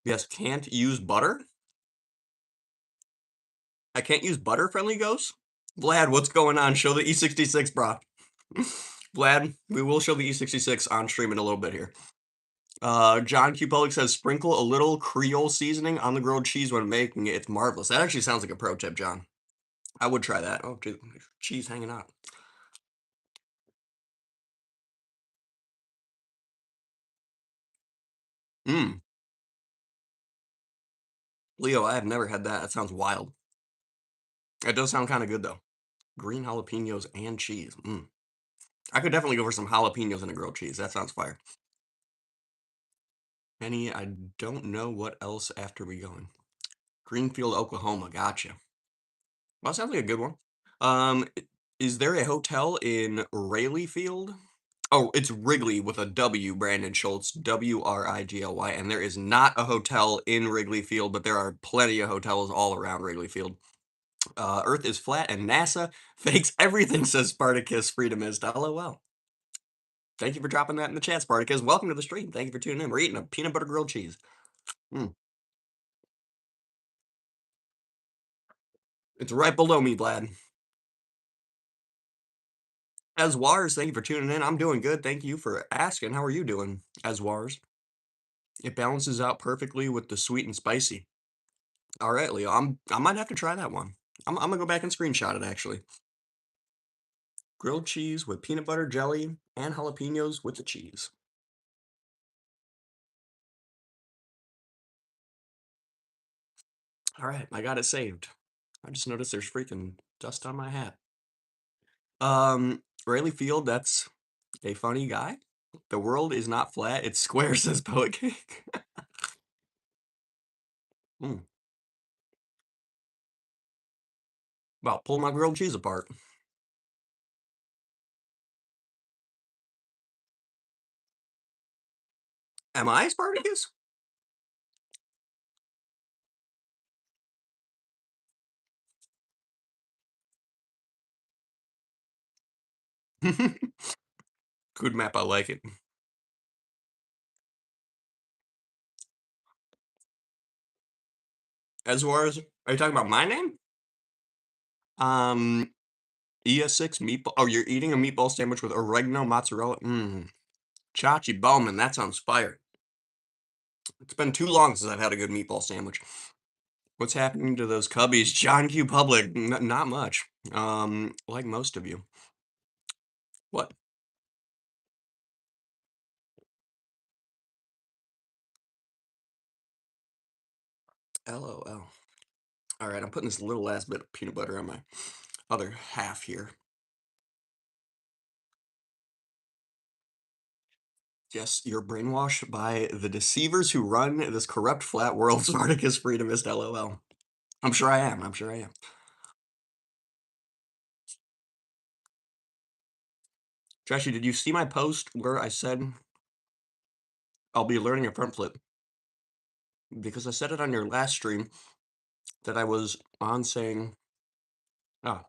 Speaker 1: Yes, can't use butter? I can't use butter, friendly ghost? Vlad, what's going on? Show the E66, bro. Vlad, we will show the E66 on stream in a little bit here. John Q. Public says sprinkle a little Creole seasoning on the grilled cheese when making it. It's marvelous. That actually sounds like a pro tip, John. I would try that. Oh, dude, cheese hanging out. Mmm. Leo, I have never had that. That sounds wild. It does sound kind of good though. Green jalapenos and cheese. Mmm. I could definitely go for some jalapenos and a grilled cheese. That sounds fire. Penny, I don't know what else after we going. Greenfield, Oklahoma. Gotcha. Well, that sounds like a good one. Is there a hotel in Rayleigh Field? Oh, it's Wrigley with a W, Brandon Schultz, Wrigly, and there is not a hotel in Wrigley Field, but there are plenty of hotels all around Wrigley Field. Earth is flat and NASA fakes everything, says Spartacus. Freedom is LOL. Thank you for dropping that in the chat, Spartacus. Welcome to the stream. Thank you for tuning in. We're eating a peanut butter grilled cheese. Mm. It's right below me, Vlad. As Wars, thank you for tuning in. I'm doing good. Thank you for asking. How are you doing, As Wars? It balances out perfectly with the sweet and spicy. All right, Leo. I might have to try that one. I'm gonna go back and screenshot it actually. Grilled cheese with peanut butter jelly and jalapenos with the cheese. All right, I got it saved. I just noticed there's freaking dust on my hat. Rayleigh Field, that's a funny guy. The world is not flat, it's square, says Poet Cake. Mm. Well, pull my grilled cheese apart. Am I Spartacus? Good map, I like it. As far as are you talking about my name? Um, ES6 meatball. Oh, you're eating a meatball sandwich with oregano, mozzarella. Chachi Bowman. That sounds fire. It's been too long since I've had a good meatball sandwich. What's happening to those cubbies? John Q. Public. Not much. Like most of you. What? LOL. All right, I'm putting this little last bit of peanut butter on my other half here. Yes, you're brainwashed by the deceivers who run this corrupt flat world. Spartacus Freedomist, LOL. I'm sure I am. I'm sure I am. Trashy, did you see my post where I said I'll be learning a front flip? Because I said it on your last stream that I was on saying, oh,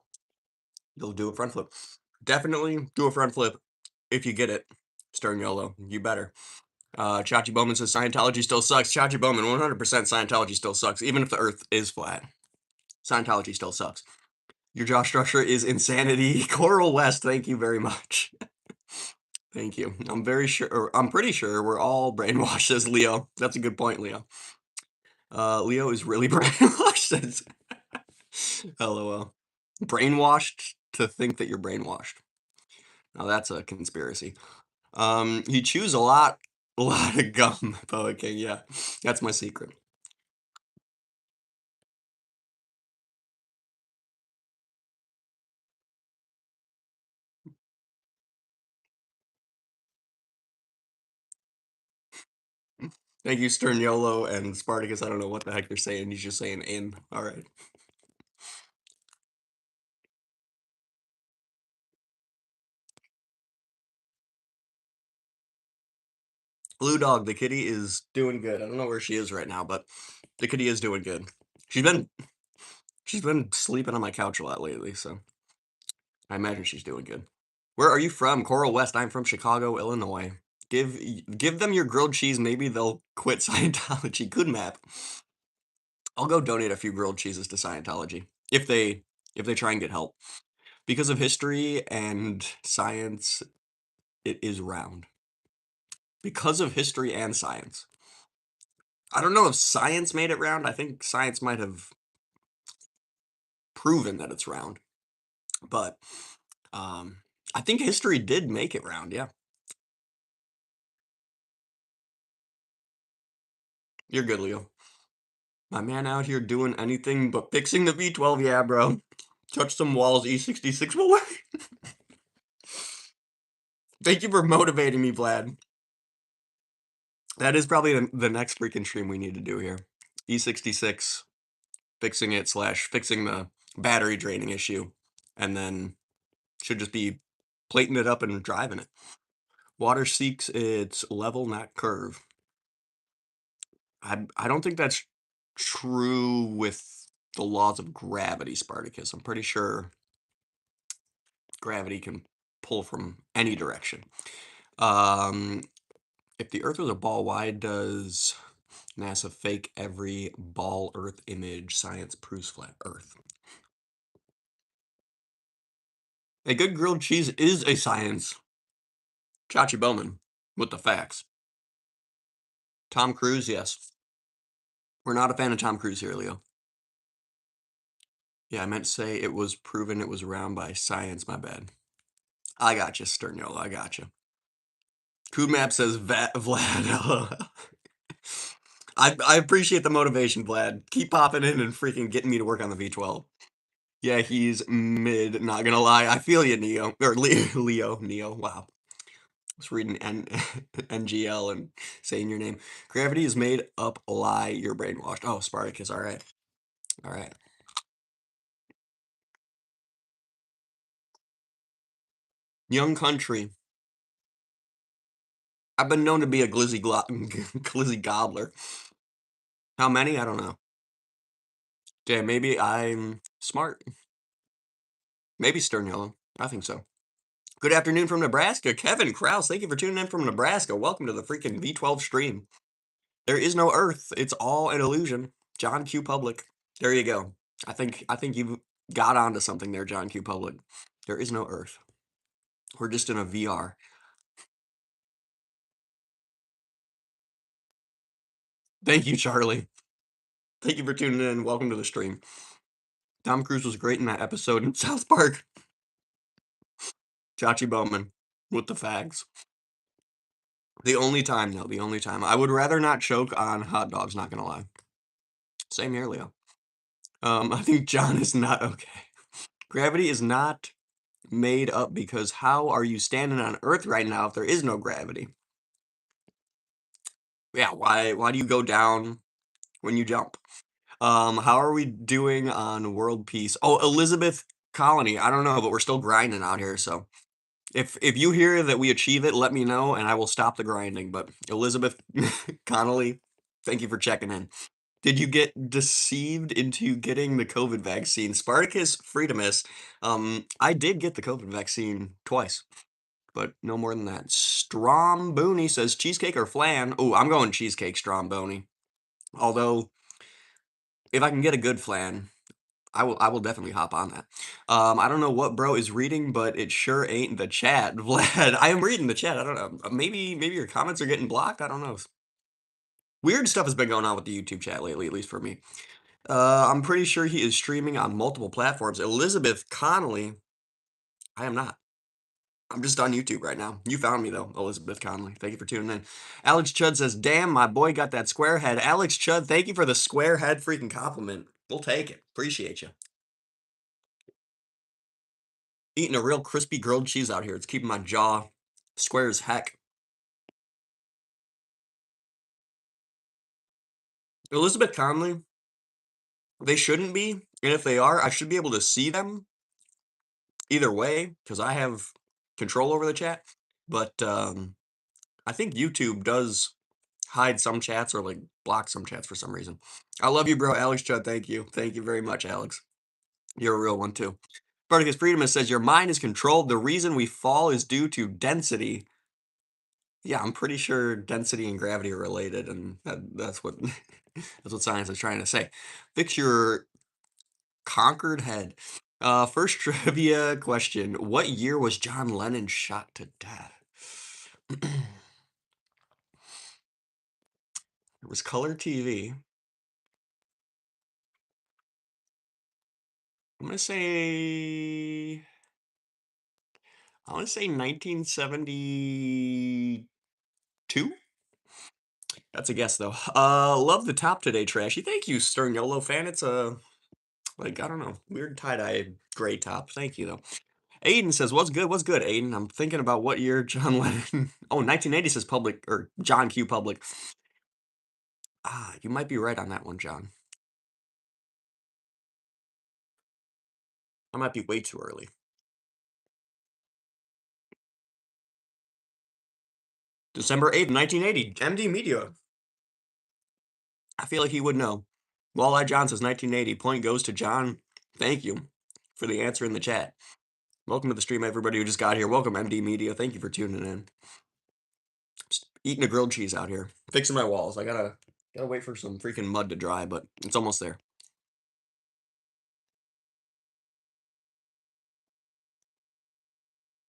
Speaker 1: you'll do a front flip. Definitely do a front flip if you get it. Stern YOLO. You better. Chachi Bowman says Scientology still sucks. Chachi Bowman, 100% Scientology still sucks, even if the earth is flat. Scientology still sucks. Your jaw structure is insanity. Coral West, thank you very much. Thank you. I'm very sure, or I'm pretty sure we're all brainwashed, says Leo. That's a good point, Leo. Leo is really brainwashed, says LOL. Brainwashed to think that you're brainwashed. Now that's a conspiracy. He chews a lot of gum, Poet King. Yeah, that's my secret. Thank you, Stern YOLO and Spartacus. I don't know what the heck you're saying. He's just saying in. All right. Blue Dog, the kitty is doing good. I don't know where she is right now, but the kitty is doing good. She's been she's been sleeping on my couch a lot lately, so I imagine she's doing good. Where are you from? Coral West. I'm from Chicago, Illinois. Give them your grilled cheese. Maybe they'll quit Scientology. Good map. I'll go donate a few grilled cheeses to Scientology if they try and get help. Because of history and science, it is round. Because of history and science. I don't know if science made it round. I think science might have proven that it's round, but um, I think history did make it round. Yeah, you're good, Leo. My man out here doing anything but fixing the V12. Yeah, bro. Touch some walls, E66 will work. Thank you for motivating me, Vlad. That is probably the next freaking stream we need to do here. E66, fixing it slash fixing the battery draining issue, and then should just be plating it up and driving it. Water seeks its level, not curve. I don't think that's true with the laws of gravity, Spartacus. I'm pretty sure gravity can pull from any direction. Um, if the Earth was a ball, why does NASA fake every ball Earth image? Science proves flat Earth. A good grilled cheese is a science. Chachi Bowman with the facts. Tom Cruise, yes. We're not a fan of Tom Cruise here, Leo. Yeah, I meant to say it was proven it was around by science. My bad. I got you, Sterniola. I got you. Map says Vlad. I appreciate the motivation, Vlad. Keep popping in and freaking getting me to work on the V12. Yeah, he's mid. Not gonna lie, I feel you, Neo or Leo, Neo. Wow, I was reading NGL and saying your name. Gravity is made up lie. You're brainwashed. Oh, Spartacus. All right, all right. Young country. I've been known to be a glizzy gobbler. How many? I don't know. Yeah, maybe I'm smart. Maybe stern yellow. I think so. Good afternoon from Nebraska. Kevin Kraus, thank you for tuning in from Nebraska. Welcome to the freaking V12 stream. There is no Earth. It's all an illusion. John Q. Public. There you go. I think you got onto something there, John Q. Public. There is no Earth. We're just in a VR. Thank you, Charlie. Thank you for tuning in. Welcome to the stream. Tom Cruise was great in that episode in South Park. Chachi Bowman with the fags. The only time, though, the only time. I would rather not choke on hot dogs, not gonna lie. Same here, Leo. I think John is not okay. Gravity is not made up because how are you standing on Earth right now if there is no gravity? Yeah, why do you go down when you jump? How are we doing on world peace? Oh, Elizabeth Colony. I don't know, but we're still grinding out here, so if you hear that we achieve it, let me know and I will stop the grinding. But Elizabeth Connolly, thank you for checking in. Did you get deceived into getting the COVID vaccine? Spartacus Freedomus, I did get the COVID vaccine twice, but no more than that. Stromboni says cheesecake or flan. Oh, I'm going cheesecake, Stromboni. Although, if I can get a good flan, I will definitely hop on that. I don't know what bro is reading, but it sure ain't the chat. Vlad, I am reading the chat. I don't know. Maybe your comments are getting blocked. I don't know. Weird stuff has been going on with the YouTube chat lately, at least for me. I'm pretty sure he is streaming on multiple platforms. Elizabeth Connolly, I am not. I'm just on YouTube right now. You found me though, Elizabeth Connolly. Thank you for tuning in. Alex Chud says, "Damn, my boy got that square head." Alex Chud, thank you for the square head freaking compliment. We'll take it. Appreciate you. Eating a real crispy grilled cheese out here. It's keeping my jaw square as heck. Elizabeth Connolly, they shouldn't be, and if they are, I should be able to see them either way because I have control over the chat. But I think YouTube does hide some chats or like block some chats for some reason. I love you, bro. Alex Judd, thank you. Thank you very much, Alex. You're a real one too. Spartacus Freedom says your mind is controlled. The reason we fall is due to density. Yeah, I'm pretty sure density and gravity are related, and that's what that's what science is trying to say. Fix your conquered head. First trivia question: what year was John Lennon shot to death? It was color TV. I'm gonna say I want to say 1972. That's a guess though. Love the top today, Trashy. Thank you, Stern Yolo fan. It's a like I don't know, weird tie-dye gray top. Thank you though. Aiden says, "What's good? What's good, Aiden?" I'm thinking about what year John Lennon. Oh, 1980 says public or John Q. Public. Ah, you might be right on that one, John. I might be way too early. December 8th, 1980. MD Media. I feel like he would know. Walleye John says 1980. Point goes to John. Thank you for the answer in the chat. Welcome to the stream, everybody who just got here. Welcome, MD Media. Thank you for tuning in. Just eating a grilled cheese out here. Fixing my walls. I gotta wait for some freaking mud to dry, but it's almost there.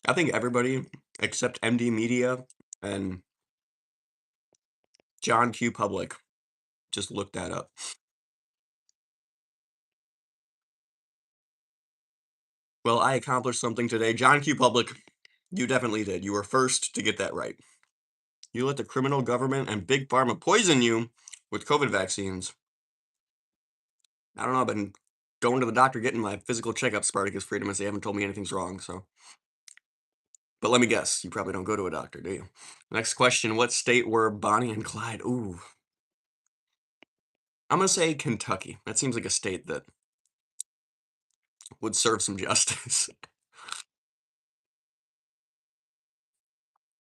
Speaker 1: I think everybody except MD Media and John Q. Public just looked that up. Well, I accomplished something today. John Q. Public, you definitely did. You were first to get that right. You let the criminal government and big pharma poison you with COVID vaccines. I don't know. I've been going to the doctor getting my physical checkup, Spartacus Freedom, as they haven't told me anything's wrong. So, but let me guess, you probably don't go to a doctor, do you? Next question: what state were Bonnie and Clyde? Ooh, I'm gonna say Kentucky. That seems like a state that would serve some justice.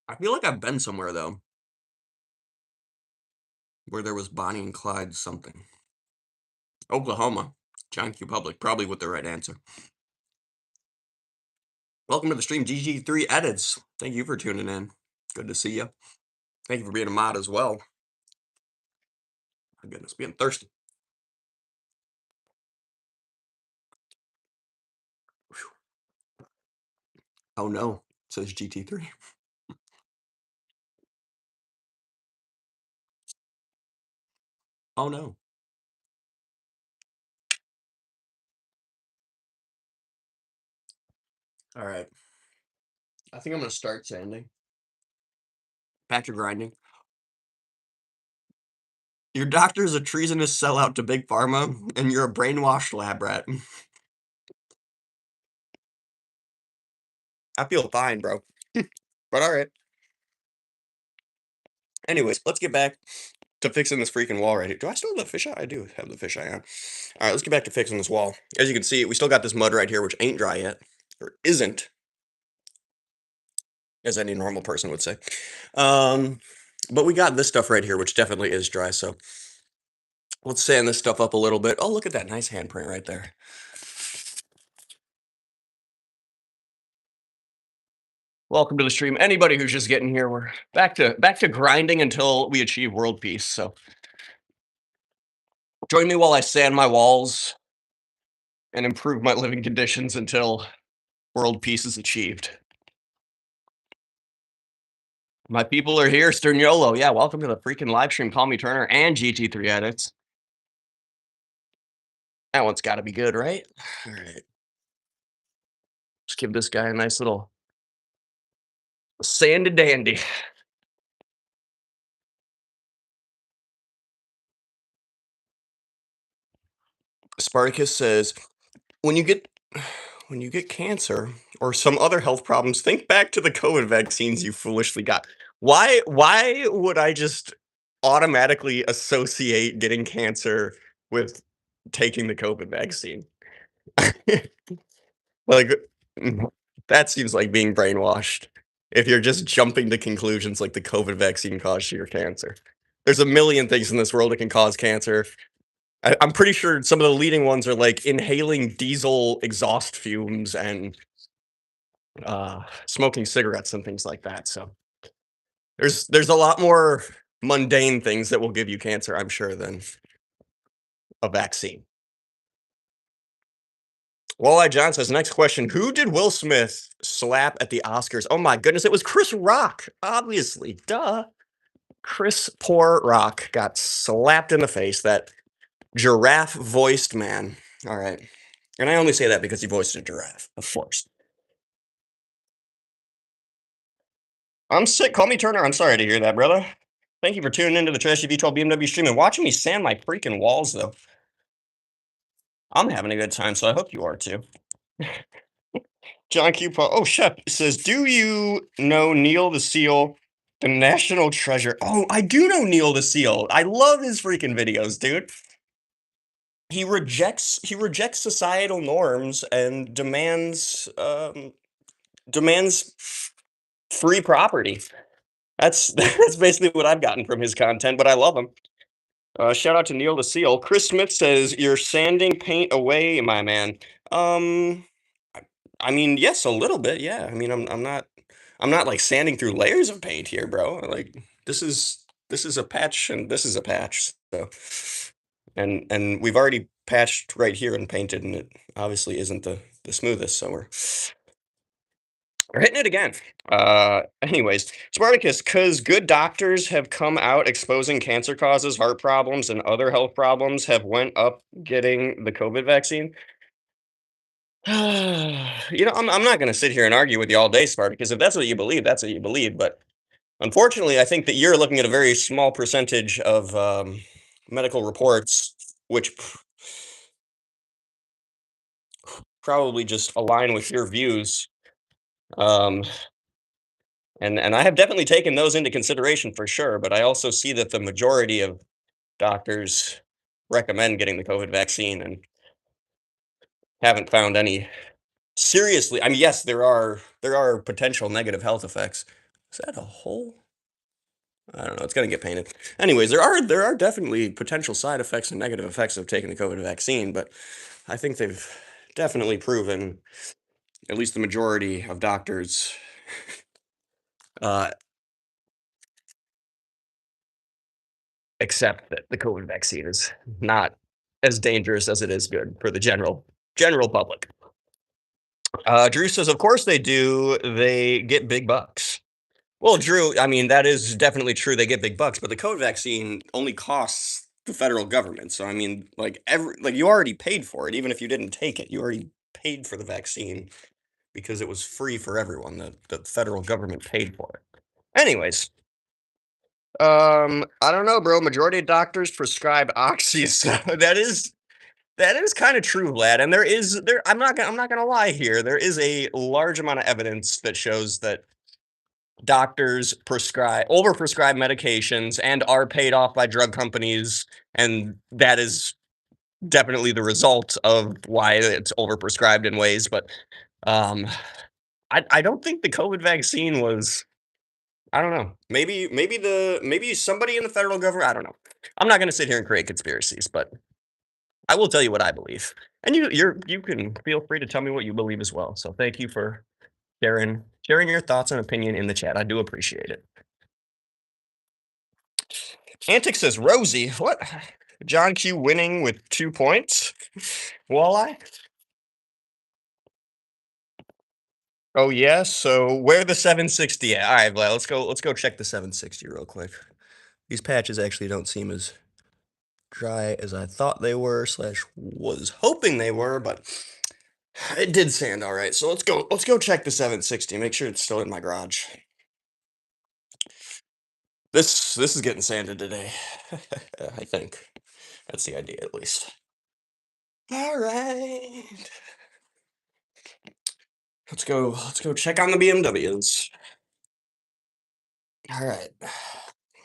Speaker 1: I feel like I've been somewhere though where there was Bonnie and Clyde something. Oklahoma. John Q. Public, probably with the right answer. Welcome to the stream, GG3 Edits. Thank you for tuning in. Good to see you. Thank you for being a mod as well. My goodness, being thirsty. Oh no, it says GT3. Oh no. All right. I think I'm going to start sanding. Back to grinding. Your doctor is a treasonous sellout to Big Pharma, and you're a brainwashed lab rat. I feel fine, bro. But all right. Anyways, let's get back to fixing this freaking wall right here. Do I still have the fisheye? I do have the fisheye on. All right, let's get back to fixing this wall. As you can see, we still got this mud right here, which ain't dry yet, or isn't, as any normal person would say. But we got this stuff right here, which definitely is dry. So let's sand this stuff up a little bit. Oh, look at that nice handprint right there. Welcome to the stream. Anybody who's just getting here, we're back to grinding until we achieve world peace. So join me while I sand my walls and improve my living conditions until world peace is achieved. My people are here, Sterniolo. Yeah, welcome to the freaking live stream. Call me Turner and GT3 Edits. That one's got to be good, right? All right. Just give this guy a nice little sandy dandy. Spartacus says, when you get cancer or some other health problems, think back to the COVID vaccines you foolishly got. Why would I just automatically associate getting cancer with taking the COVID vaccine? Like, that seems like being brainwashed. If you're just jumping to conclusions like the COVID vaccine caused your cancer. There's a million things in this world that can cause cancer. I'm pretty sure some of the leading ones are like inhaling diesel exhaust fumes and smoking cigarettes and things like that. So there's a lot more mundane things that will give you cancer, I'm sure, than a vaccine. Walleye John says, next question. Who did Will Smith slap at the Oscars? Oh my goodness, it was Chris Rock. Obviously, duh. Chris Poor Rock got slapped in the face. That giraffe-voiced man. All right. And I only say that because he voiced a giraffe, of course. I'm sick. Call me Turner. I'm sorry to hear that, brother. Thank you for tuning into the Trash TV 12 BMW stream and watching me sand my freaking walls, though. I'm having a good time, so I hope you are too. John Q. Oh, Shep says, do you know Neil the Seal, the national treasure? Oh, I do know Neil the Seal. I love his freaking videos, dude. He rejects societal norms and demands free property. That's that's basically what I've gotten from his content, but I love him. Shout out to Neil the Seal. Chris Smith says, "You're sanding paint away, my man." Um, I mean, yes, a little bit. Yeah. I mean, I'm not like sanding through layers of paint here, bro. Like this is a patch and this is a patch. So, and we've already patched right here and painted, and it obviously isn't the smoothest. So we're hitting it again. Anyways, Spartacus, because good doctors have come out exposing cancer causes, heart problems, and other health problems have went up getting the COVID vaccine. I'm not going to sit here and argue with you all day, Spartacus. If that's what you believe, that's what you believe. But unfortunately, I think that you're looking at a very small percentage of medical reports, which probably just align with your views. Um, and I have definitely taken those into consideration for sure, but I also see that the majority of doctors recommend getting the COVID vaccine and haven't found any seriously. I mean, yes, there are potential negative health effects, Is that a hole? I don't know. It's gonna get painted. Anyways, there are definitely potential side effects and negative effects of taking the COVID vaccine, but I think they've definitely proven, at least the majority of doctors, uh, accept that the COVID vaccine is not as dangerous as it is good for the general public. Drew says, of course they do. They get big bucks. Well, Drew, I mean, that is definitely true. They get big bucks, but the COVID vaccine only costs the federal government. So, I mean, like you already paid for it, even if you didn't take it. You already paid for the vaccine because it was free for everyone. The federal government paid for it. Anyways, I don't know, bro. Majority of doctors prescribe oxy, so that is kind of true, Vlad. And there. I'm not gonna lie here. There is a large amount of evidence that shows that doctors overprescribe medications and are paid off by drug companies, and that is definitely the result of why it's overprescribed in ways. But um, I don't think the COVID vaccine was. I don't know. Maybe somebody in the federal government. I don't know. I'm not going to sit here and create conspiracies, but I will tell you what I believe, and you can feel free to tell me what you believe as well. So thank you for sharing your thoughts and opinion in the chat. I do appreciate it. Antic says Rosie. What? John Q winning with 2 points. Walleye. Oh yes. So where the 760 at? All right, Vlad. Let's go check the 760 real quick. These patches actually don't seem as dry as I thought they were, slash was hoping they were, but it did sand all right. So let's go check the 760. Make sure it's still in my garage. This is getting sanded today. I think. That's the idea at least. All right. Let's go check on the BMWs. All right.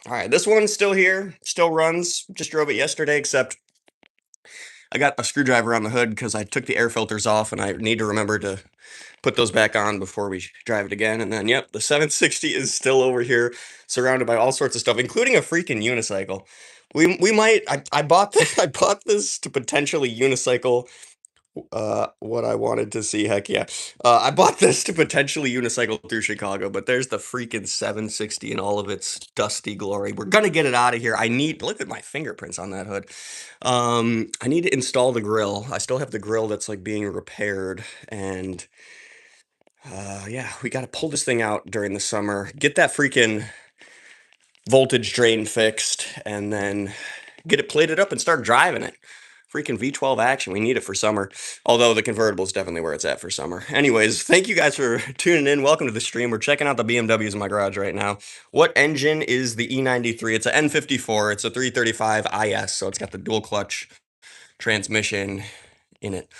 Speaker 1: All right. This one's still here, still runs. Just drove it yesterday, except I got a screwdriver on the hood because I took the air filters off and I need to remember to put those back on before we drive it again. And then, yep, the 760 is still over here, surrounded by all sorts of stuff, including a freaking unicycle. We might. I bought this. I bought this to potentially unicycle what I wanted to see. Heck yeah. I bought this to potentially unicycle through Chicago, but there's the freaking 760 in all of its dusty glory. We're gonna get it out of here. I need look at my fingerprints on that hood. I need to install the grill. I still have the grill that's like being repaired, and yeah, we got to pull this thing out during the summer. Get that freaking voltage drain fixed, and then get it plated up and start driving it. Freaking V12 action. We need it for summer. Although the convertible is definitely where it's at for summer. Anyways, thank you guys for tuning in. Welcome to the stream. We're checking out the BMWs in my garage right now. What engine is the E93? It's a N54. It's a 335 IS. So it's got the dual clutch transmission in it.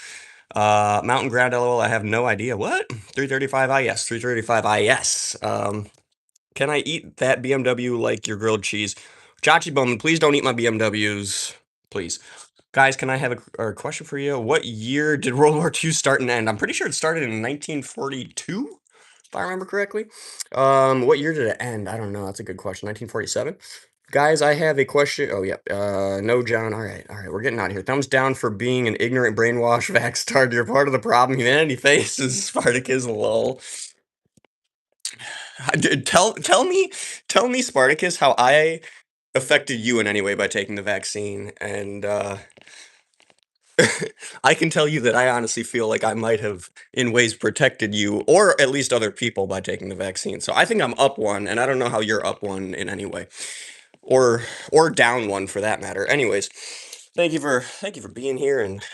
Speaker 1: Mountain Ground LOL, I have no idea. What? 335 IS. 335 IS. Can I eat that BMW like your grilled cheese? Chachi Bum, please don't eat my BMWs. Please. Guys, can I have a question for you? What year did World War II start and end? I'm pretty sure it started in 1942, if I remember correctly. What year did it end? I don't know. That's a good question. 1947. Guys, I have a question. Oh, yeah. No, John. All right. We're getting out of here. Thumbs down for being an ignorant brainwash vaxtard. You're part of the problem. Humanity faces Spartacus. Lol. Dude, tell me, Spartacus, how I affected you in any way by taking the vaccine, and I can tell you that I honestly feel like I might have, in ways, protected you, or at least other people, by taking the vaccine. So I think I'm up one, and I don't know how you're up one in any way, or down one for that matter. Anyways, thank you for being here and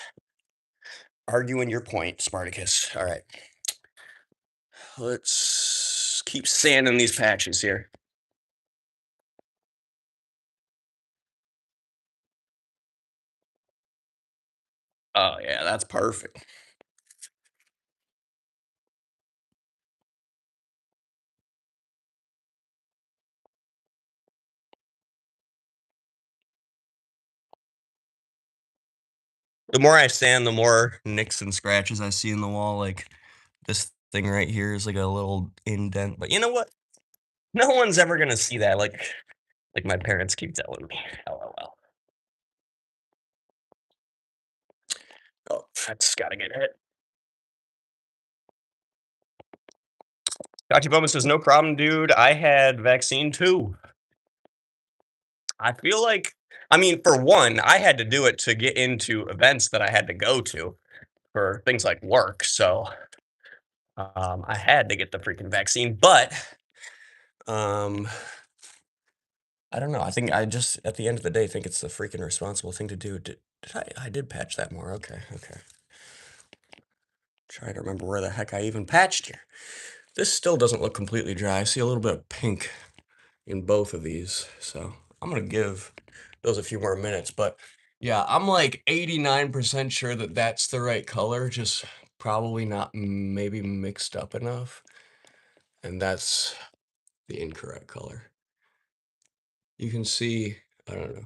Speaker 1: arguing your point, Spartacus. All right, let's keep sanding these patches here. Oh yeah, that's perfect. The more I sand, the more nicks and scratches I see in the wall. Like this thing right here is like a little indent. But you know what? No one's ever gonna see that, like my parents keep telling me. LOL. Oh, that's gotta get hit. Gotcha Bowman says, "No problem, dude. I had vaccine too." I feel like I mean, for one, I had to do it to get into events that I had to go to for things like work, so, I had to get the freaking vaccine, but, um, I don't know, I think I just at the end of the day, think it's the freaking responsible thing to do. Did I did patch that more, okay, okay. Trying to remember where the heck I even patched here. This still doesn't look completely dry. I see a little bit of pink in both of these, so I'm gonna give those a few more minutes, but yeah, I'm like 89% sure that that's the right color, just probably not maybe mixed up enough, and that's the incorrect color. You can see, I don't know.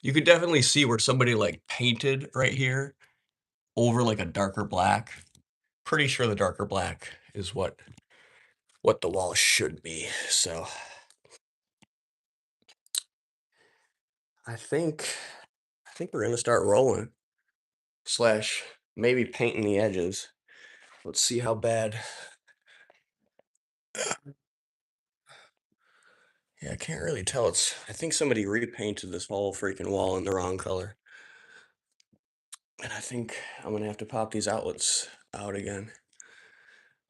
Speaker 1: You could definitely see where somebody like painted right here over like a darker black. Pretty sure the darker black is what the wall should be. So I think I think we're gonna start rolling slash maybe painting the edges. Let's see how bad. Yeah, I can't really tell. I think somebody repainted this whole freaking wall in the wrong color. And I think I'm gonna have to pop these outlets out again.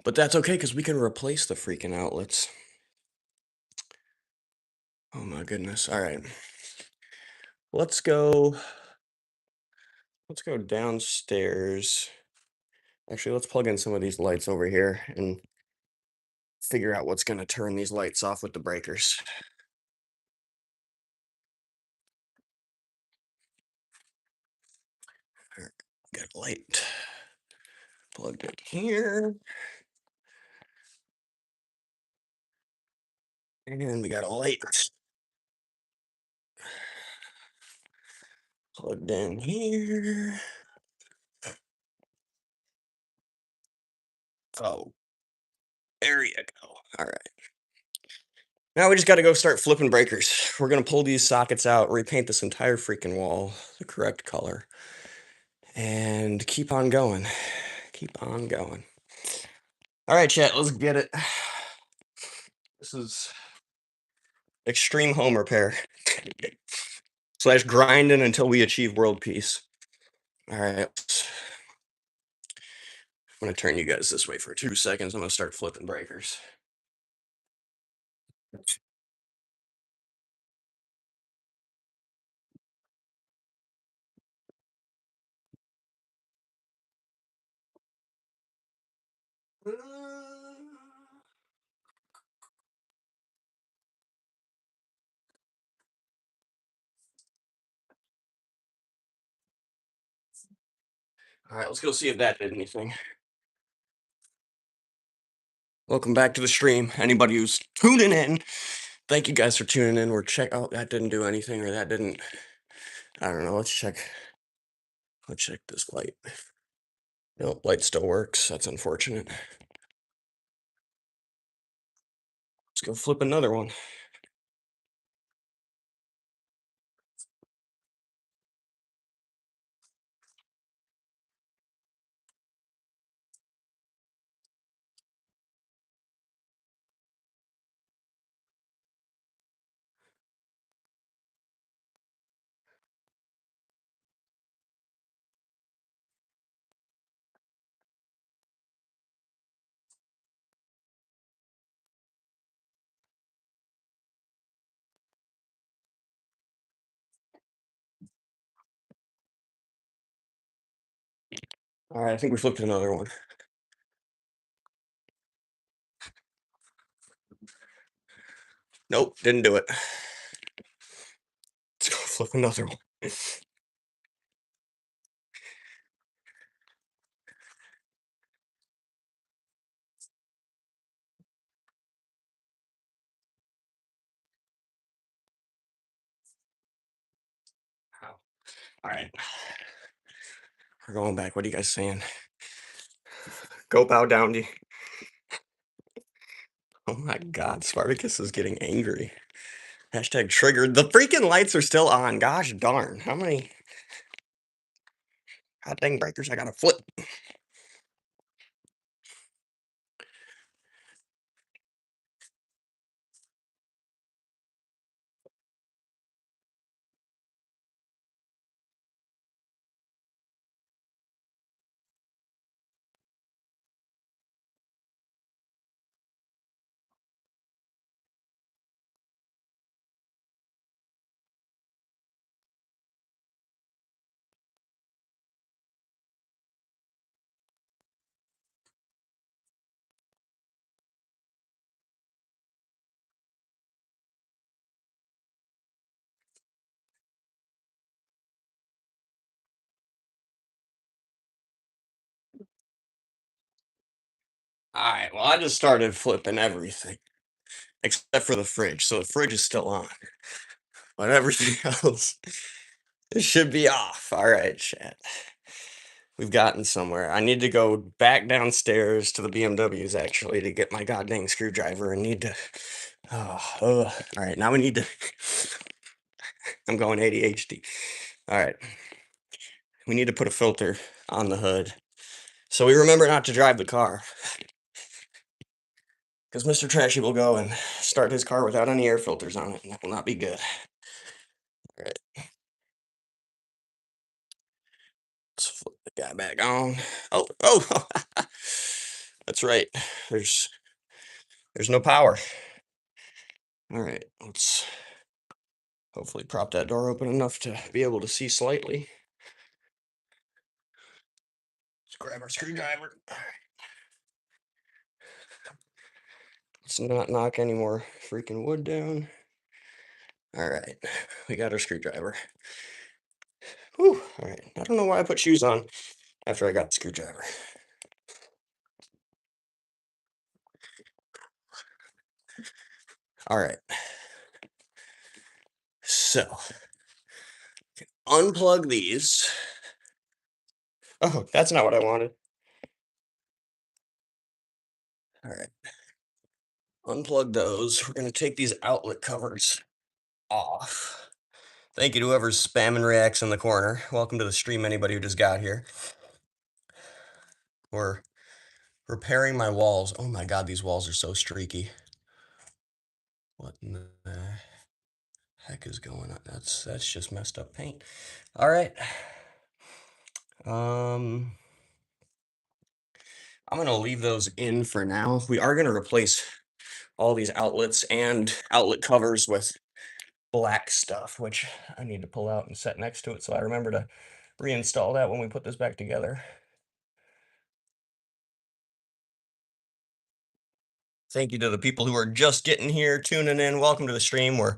Speaker 1: But that's okay because we can replace the freaking outlets. Oh my goodness. All right. Let's go let's go downstairs. Actually, let's plug in some of these lights over here and figure out what's gonna turn these lights off with the breakers. All right, got a light plugged in here. And we got a light plugged in here. Oh, there you go. All right. Now we just got to go start flipping breakers. We're going to pull these sockets out, repaint this entire freaking wall the correct color, and keep on going. Keep on going. All right, chat, let's get it. This is extreme home repair slash grinding until we achieve world peace. All right. I'm going to turn you guys this way for 2 seconds. I'm going to start flipping breakers. All right, let's go see if that did anything. Welcome back to the stream. Anybody who's tuning in, thank you guys for tuning in. We're check. Oh, that didn't do anything, or that didn't. I don't know. Let's check. Let's check this light. Nope, light still works. That's unfortunate. Let's go flip another one. All right, I think we flipped another one. Nope, didn't do it. Let's go flip another one. All right, we're going back. What are you guys saying? Go bow down, D. Oh my god, Spartacus is getting angry. Hashtag triggered. The freaking lights are still on. Gosh darn. How many hot dang breakers I gotta flip? Alright, well, I just started flipping everything except for the fridge. So the fridge is still on, but everything else it should be off. All right, chat. We've gotten somewhere. I need to go back downstairs to the BMWs actually to get my goddamn screwdriver and need to. All right, now we need to. I'm going ADHD. All right, we need to put a filter on the hood so we remember not to drive the car because Mr. Trashy will go and start his car without any air filters on it, and that will not be good. All right, let's flip the guy back on. Oh, that's right. There's there's no power. All right, let's hopefully prop that door open enough to be able to see slightly. Let's grab our screwdriver. All right. Let's not knock any more freaking wood down. All right, we got our screwdriver. Whew, all right, I don't know why I put shoes on after I got the screwdriver. All right, so unplug these. Oh, that's not what I wanted. All right, unplug those. We're gonna take these outlet covers off. Thank you to whoever's spamming reacts in the corner. Welcome to the stream, anybody who just got here. We're repairing my walls. Oh my god, these walls are so streaky. What in the heck is going on? That's just messed up paint. All right. I'm gonna leave those in for now. We are gonna replace all these outlets and outlet covers with black stuff, which I need to pull out and set next to it so I remember to reinstall that when we put this back together. Thank you to the people who are just getting here, tuning in. Welcome to the stream. We're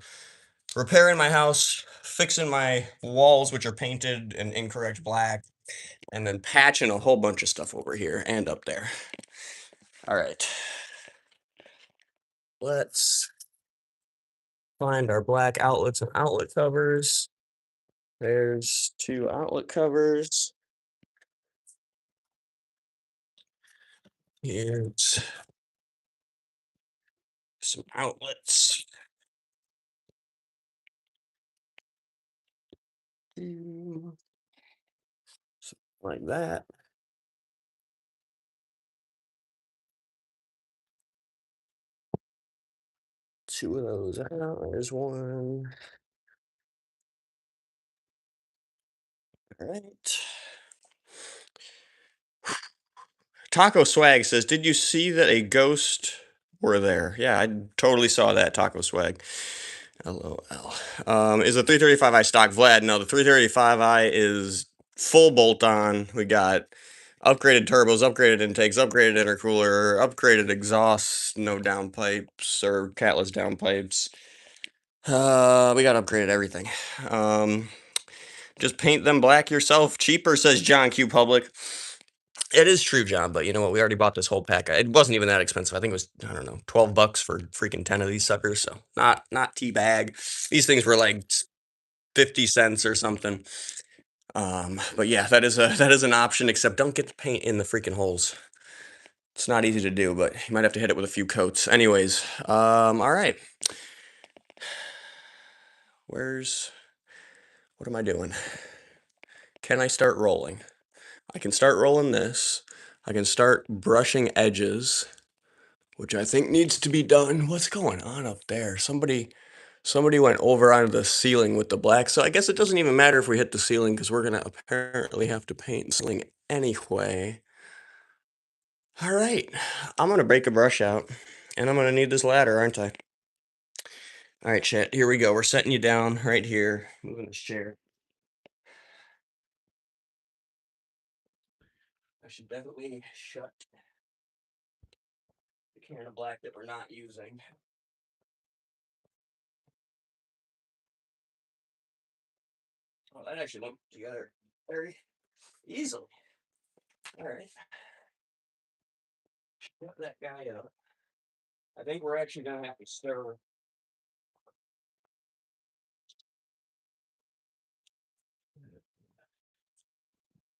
Speaker 1: repairing my house, fixing my walls, which are painted an incorrect black, and then patching a whole bunch of stuff over here and up there. All right. Let's find our black outlets and outlet covers. There's two outlet covers. Here's some outlets. Something like that. Two of those out. There's one. All right. Taco Swag says, "Did you see that a ghost were there?" Yeah, I totally saw that, Taco Swag. LOL. Is the 335i stock Vlad? No, the 335i is full bolt on. We got upgraded turbos, upgraded intakes, upgraded intercooler, upgraded exhausts, no downpipes or catless downpipes. We got upgraded everything. Just paint them black yourself. Cheaper, says John Q Public. It is true, John, but you know what? We already bought this whole pack. It wasn't even that expensive. I think it was, I don't know, $12 for freaking 10 of these suckers. So not teabag. These things were like 50 cents or something. But yeah, that is an option, except don't get the paint in the freaking holes. It's not easy to do, but you might have to hit it with a few coats. Anyways, all right. Where's, what am I doing? Can I start rolling? I can start rolling this. I can start brushing edges, which I think needs to be done. What's going on up there? Somebody went over onto the ceiling with the black. So I guess it doesn't even matter if we hit the ceiling because we're gonna apparently have to paint the ceiling anyway. All right, I'm gonna break a brush out and I'm gonna need this ladder, aren't I? All right, chat, here we go. We're setting you down right here. Moving this chair. I should definitely shut the can of black that we're not using. Oh, that actually went together very easily. All right. Shut that guy up. I think we're actually gonna have to stir.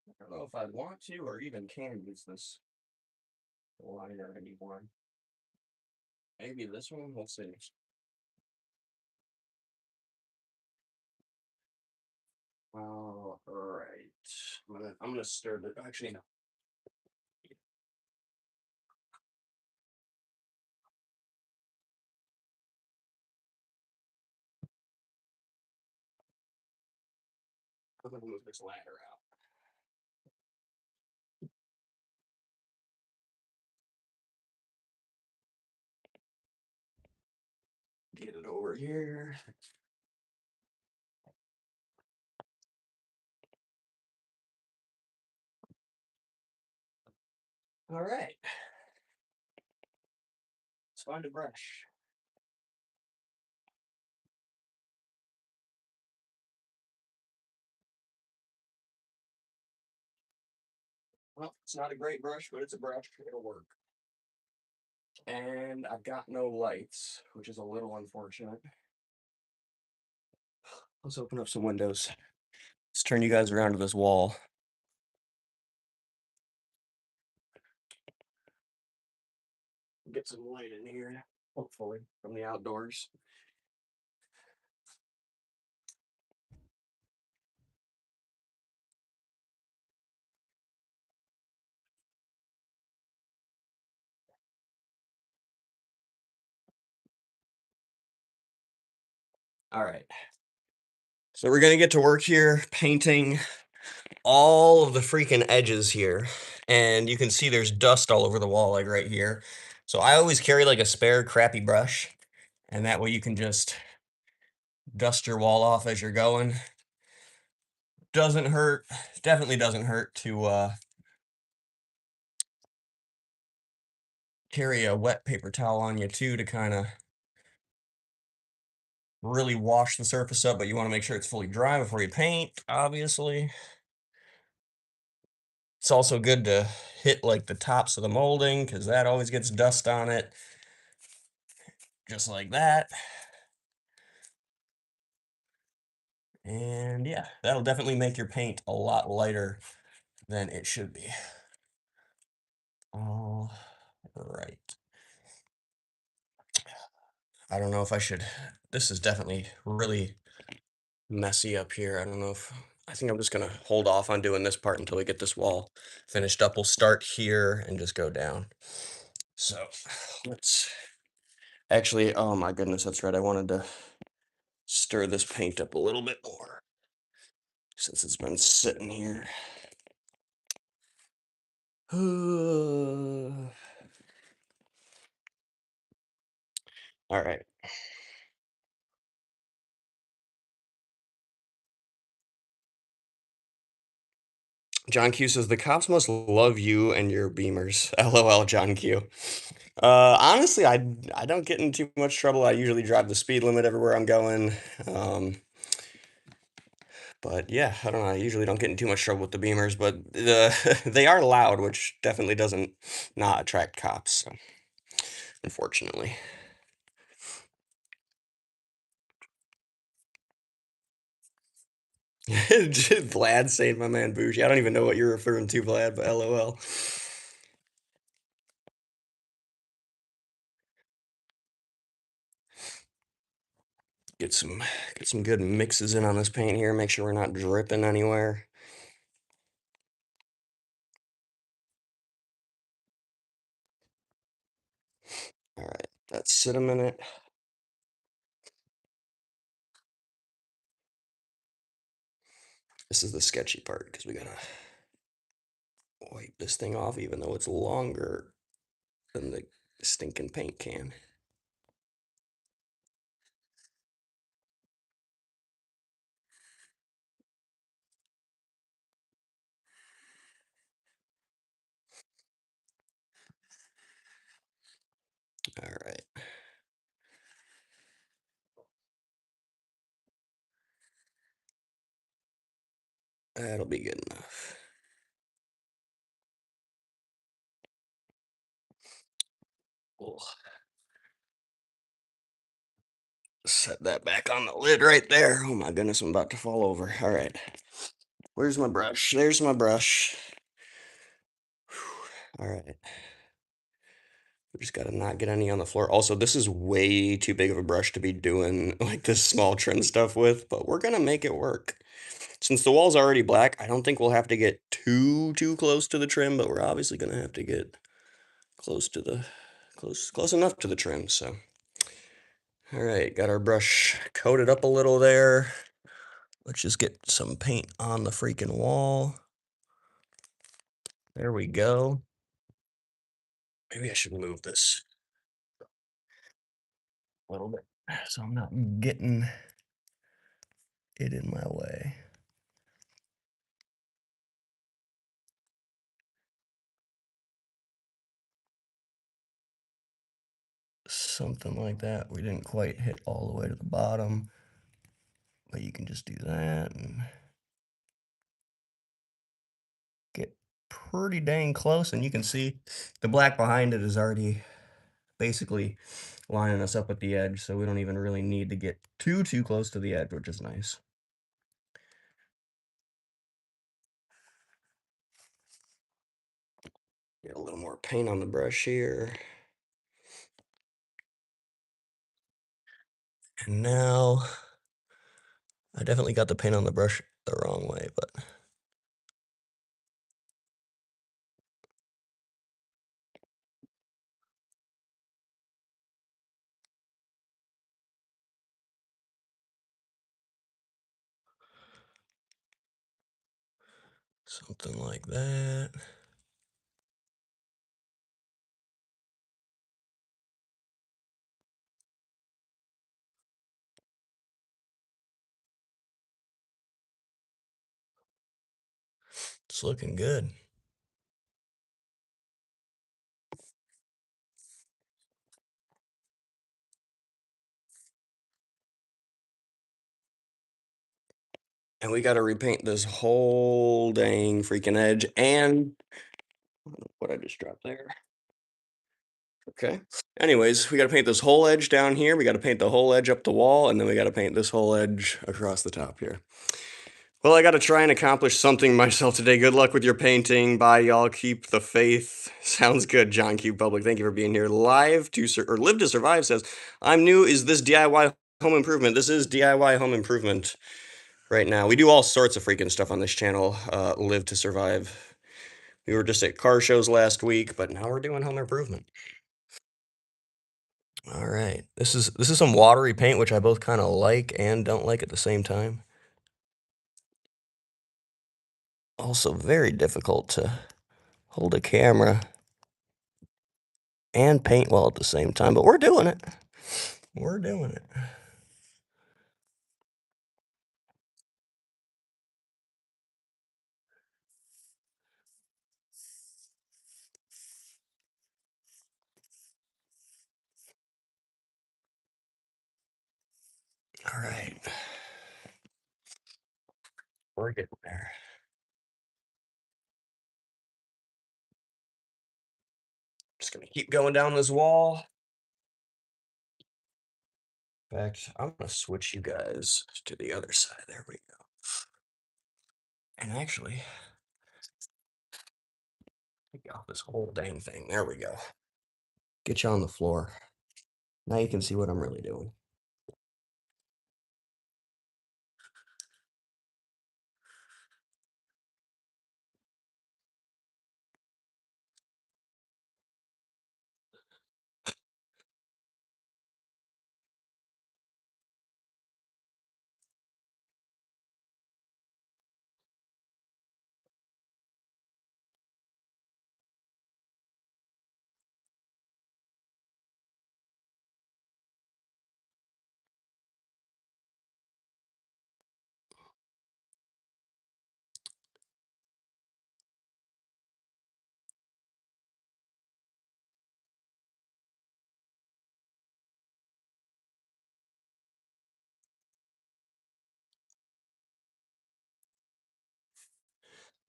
Speaker 1: I don't know if I want to or even can use this liner anymore. Maybe this one. We'll see. All right. I'm gonna stir the. Actually, no. I'm gonna move this ladder out. Get it over here. All right. Let's find a brush. Well, it's not a great brush, but it's a brush. It'll work. And I've got no lights, which is a little unfortunate. Let's open up some windows. Let's turn you guys around to this wall. Get some light in here, hopefully, from the outdoors. All right. So we're gonna get to work here painting all of the freaking edges here. And you can see there's dust all over the wall, like right here. So I always carry like a spare crappy brush, and that way you can just dust your wall off as you're going. Doesn't hurt, definitely doesn't hurt to carry a wet paper towel on you too to kind of really wash the surface up, but you want to make sure it's fully dry before you paint, obviously. It's also good to hit like the tops of the molding because that always gets dust on it. Just like that. And yeah, that'll definitely make your paint a lot lighter than it should be. All right. I don't know if I should, this is definitely really messy up here. I don't know if, I think I'm just gonna hold off on doing this part until we get this wall finished up. We'll start here and just go down. So let's actually, oh my goodness, that's right. I wanted to stir this paint up a little bit more since it's been sitting here. All right. John Q says the cops must love you and your beamers. LOL, John Q. Honestly, I don't get in too much trouble. I usually drive the speed limit everywhere I'm going. But yeah, I don't know. I usually don't get in too much trouble with the beamers, but they are loud, which definitely doesn't not attract cops, so, unfortunately. Vlad saying my man bougie. I don't even know what you're referring to, Vlad, but LOL. Get some get some good mixes in on this paint here. Make sure we're not dripping anywhere. All right, that's sit a minute. This is the sketchy part because we gotta wipe this thing off, even though it's longer than the stinking paint can. All right. That'll be good enough. We'll set that back on the lid right there. Oh my goodness, I'm about to fall over. All right. Where's my brush? There's my brush. All right. We just gotta not get any on the floor. Also, this is way too big of a brush to be doing like this small trim stuff with, but we're gonna make it work. Since the wall's already black, I don't think we'll have to get too close to the trim, but we're obviously gonna have to get close to the close enough to the trim. So, all right, got our brush coated up a little there. Let's just get some paint on the freaking wall. There we go. Maybe I should move this a little bit so I'm not getting it in my way. Something like that. We didn't quite hit all the way to the bottom, but you can just do that and get pretty dang close. And you can see the black behind it is already basically lining us up with the edge, so we don't even really need to get too close to the edge, which is nice. Get a little more paint on the brush here. And now I definitely got the paint on the brush the wrong way, but something like that. It's looking good. And we got to repaint this whole dang freaking edge and what I just dropped there. Okay. Anyways, we got to paint this whole edge down here. We got to paint the whole edge up the wall, and then we got to paint this whole edge across the top here. Well, I got to try and accomplish something myself today. Good luck with your painting. Bye, y'all. Keep the faith. Sounds good, John Q. Public. Thank you for being here. Live to Survive says, I'm new. Is this DIY home improvement? This is DIY home improvement right now. We do all sorts of freaking stuff on this channel. Live to Survive. We were just at car shows last week, but now we're doing home improvement. All right. This is some watery paint, which I both kind of like and don't like at the same time. Also very difficult to hold a camera and paint well at the same time, but we're doing it. We're doing it. All right. We're getting there. Just gonna keep going down this wall. In fact, I'm gonna switch you guys to the other side. There we go. And actually, take off this whole dang thing. There we go. Get you on the floor. Now you can see what I'm really doing.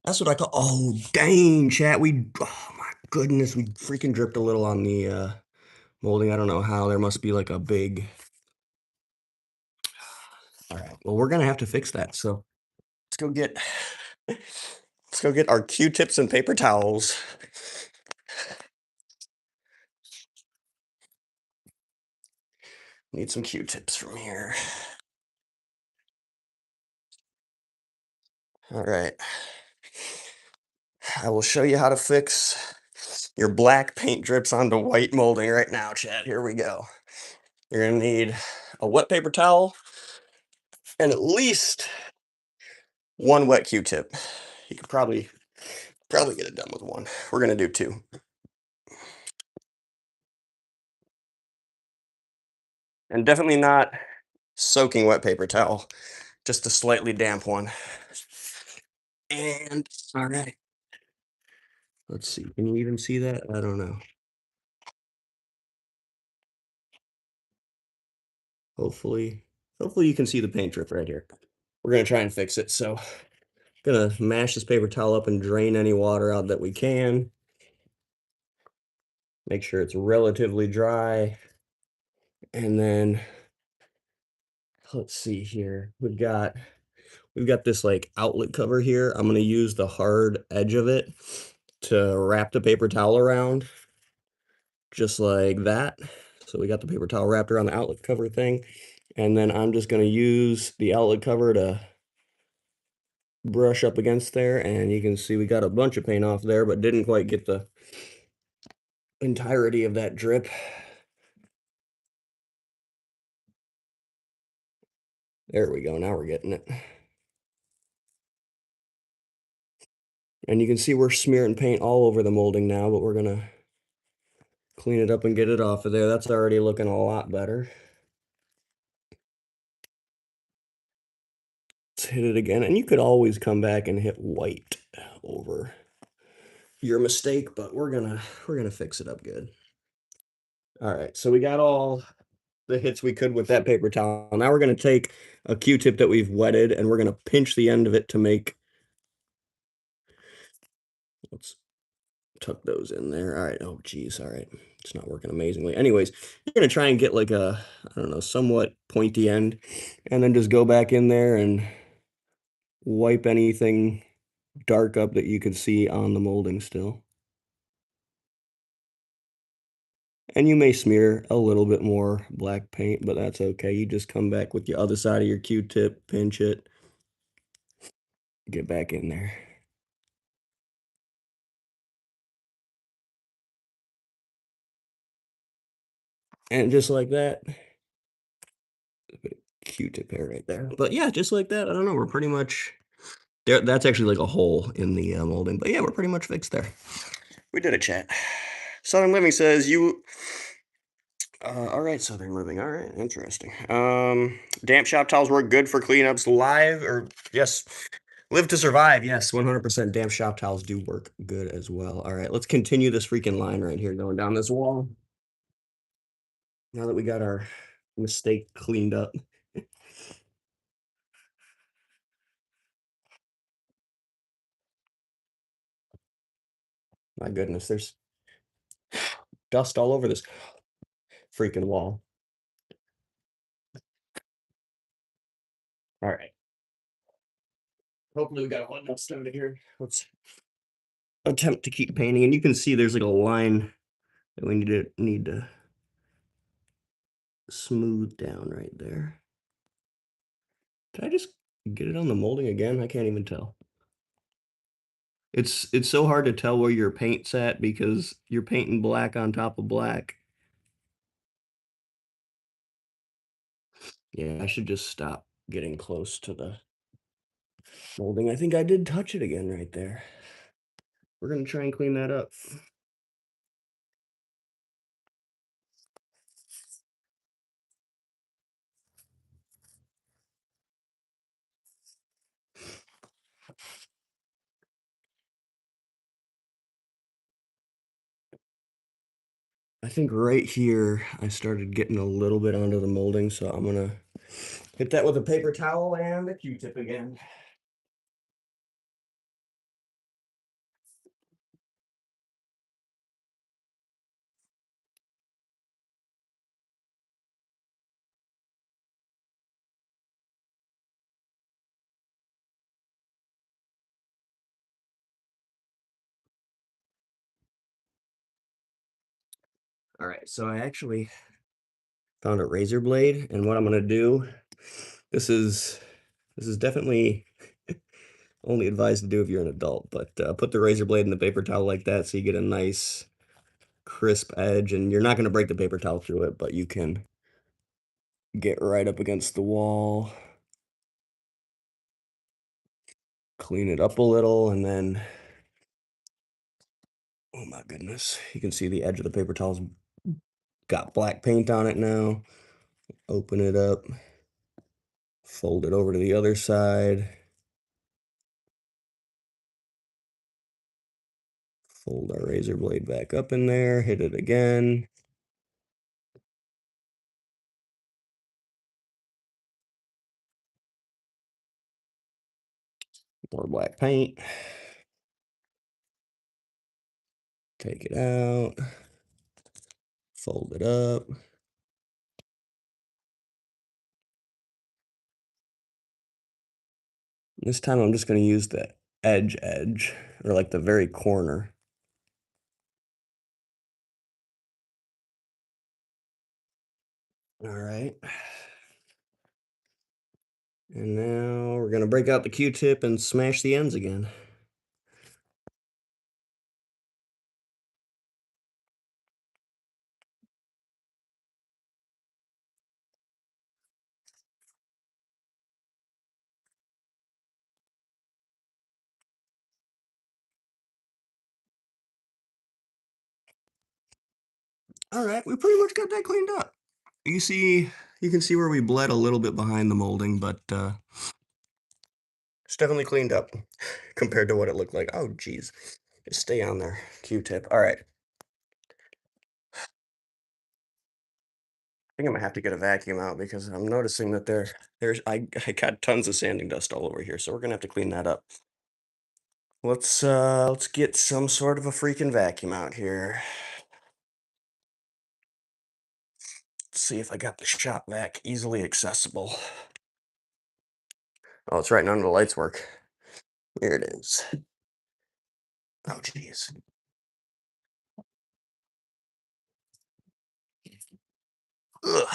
Speaker 1: That's what I call. Oh, dang, chat. Oh my goodness, we freaking dripped a little on the molding. I don't know how. There must be like a big. All right. Well, we're gonna have to fix that. So let's go get let's go get our Q-tips and paper towels. Need some Q-tips from here. All right. I will show you how to fix your black paint drips onto white molding right now, chat. Here we go. You're gonna need a wet paper towel and at least one wet Q-tip. You could probably get it done with one. We're gonna do two. And definitely not soaking wet paper towel, just a slightly damp one. And all right. Let's see. Can you even see that? I don't know. Hopefully, hopefully you can see the paint drip right here. We're gonna try and fix it. So gonna mash this paper towel up and drain any water out that we can. Make sure it's relatively dry. And then let's see here. We've got this like outlet cover here. I'm gonna use the hard edge of it to wrap the paper towel around, just like that. So we got the paper towel wrapped around the outlet cover thing. And then I'm just gonna use the outlet cover to brush up against there, and you can see we got a bunch of paint off there, but didn't quite get the entirety of that drip. There we go, now we're getting it. And you can see we're smearing paint all over the molding now, but we're gonna clean it up and get it off of there. That's already looking a lot better. Let's hit it again, and you could always come back and hit white over your mistake, but we're gonna fix it up good. All right, so we got all the hits we could with that paper towel. Now we're gonna take a Q-tip that we've wetted and we're gonna pinch the end of it to make. Let's tuck those in there. All right. Oh, geez. All right. It's not working amazingly. Anyways, you're gonna try and get like a, I don't know, somewhat pointy end, and then just go back in there and wipe anything dark up that you could see on the molding still. And you may smear a little bit more black paint, but that's okay. You just come back with the other side of your Q-tip, pinch it, get back in there. And just like that, Q-tip hair right there. But yeah, just like that, I don't know, we're pretty much there. That's actually like a hole in the molding, but yeah, we're pretty much fixed there. We did a chat. Southern Living says you. All right, Southern Living. All right, interesting. Damp shop towels work good for cleanups live, or yes, live to survive. Yes, 100%. Damp shop towels do work good as well. All right, let's continue this freaking line right here going down this wall. Now that we got our mistake cleaned up. My goodness, there's dust all over this freaking wall. All right. Hopefully we got all enough stuff to here. Let's attempt to keep painting, and you can see there's like a line that we need to smooth down right there. Did I just get it on the molding again? I can't even tell. It's so hard to tell where your paint's at because you're painting black on top of black. Yeah, I should just stop getting close to the molding. I think I did touch it again right there. We're gonna try and clean that up. I think right here I started getting a little bit onto the molding, so I'm gonna hit that with a paper towel and a Q-tip again. All right, so I actually found a razor blade, and what I'm gonna do, this is this is definitely only advised to do if you're an adult, but put the razor blade in the paper towel like that so you get a nice crisp edge, and you're not gonna break the paper towel through it, but you can get right up against the wall, clean it up a little, and then, oh my goodness, you can see the edge of the paper towel's got black paint on it now. Open it up, fold it over to the other side, fold our razor blade back up in there, hit it again. More black paint. Take it out, fold it up. This time I'm just going to use the edge, or like the very corner. All right. And now we're going to break out the Q-tip and smash the ends again. All right, we pretty much got that cleaned up. You can see where we bled a little bit behind the molding, but it's definitely cleaned up compared to what it looked like. Oh, geez. Just stay on there, Q-tip. All right. I think I'm gonna have to get a vacuum out because I'm noticing that I got tons of sanding dust all over here, so we're gonna have to clean that up. Let's get some sort of a freaking vacuum out here. Let's see if I got the shop vac easily accessible. Oh, it's right, none of the lights work. Here it is. Oh, jeez. Ugh.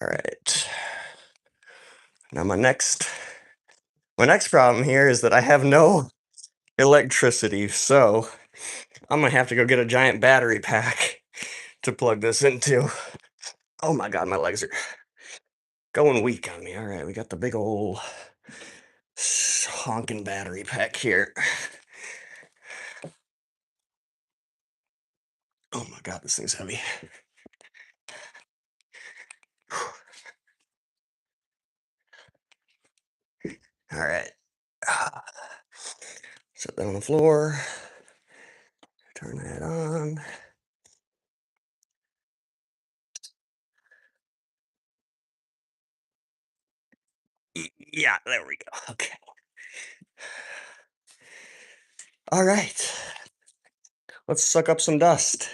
Speaker 1: All right. Now my next problem here is that I have no electricity, so I'm gonna have to go get a giant battery pack to plug this into. Oh my God, my legs are going weak on me. All right, we got the big old honking battery pack here. Oh my God, this thing's heavy. All right. Ah, set that on the floor. Turn that on. Yeah, there we go. Okay. All right. Let's suck up some dust.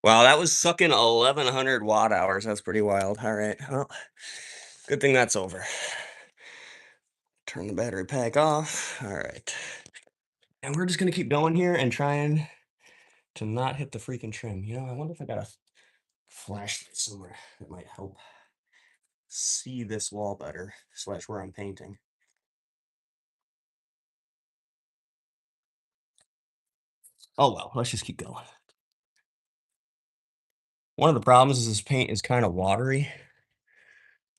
Speaker 1: Wow, that was sucking 1,100 watt hours. That's pretty wild. All right. Well, good thing that's over. Turn the battery pack off. All right. And we're just going to keep going here and trying to not hit the freaking trim. You know, I wonder if I got a flashlight somewhere that might help see this wall better, slash where I'm painting. Oh well, let's just keep going. One of the problems is this paint is kind of watery.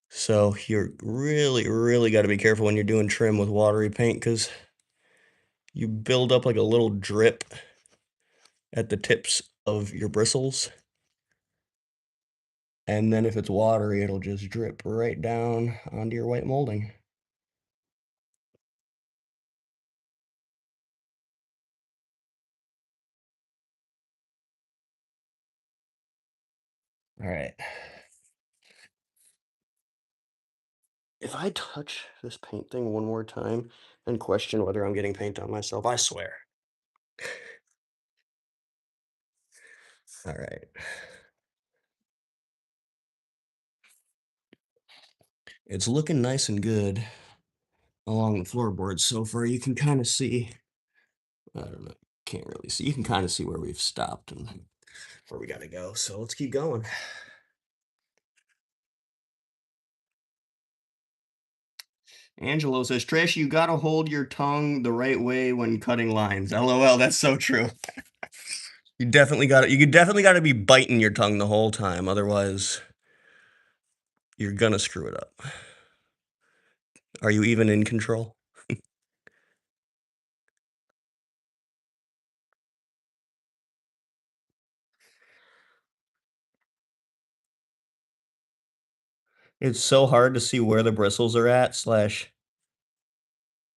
Speaker 1: So you're really got to be careful when you're doing trim with watery paint because you build up like a little drip at the tips of your bristles. And then if it's watery, it'll just drip right down onto your white molding. All right. If I touch this paint thing one more time and question whether I'm getting paint on myself, I swear. All right. It's looking nice and good along the floorboards so far. You can kind of see, I don't know, can't really see. You can kind of see where we've stopped and where we got to go. So let's keep going. Angelo says, Trish, you got to hold your tongue the right way when cutting lines. LOL, that's so true. You definitely got to be biting your tongue the whole time. Otherwise, you're gonna screw it up. Are you even in control? It's so hard to see where the bristles are at, slash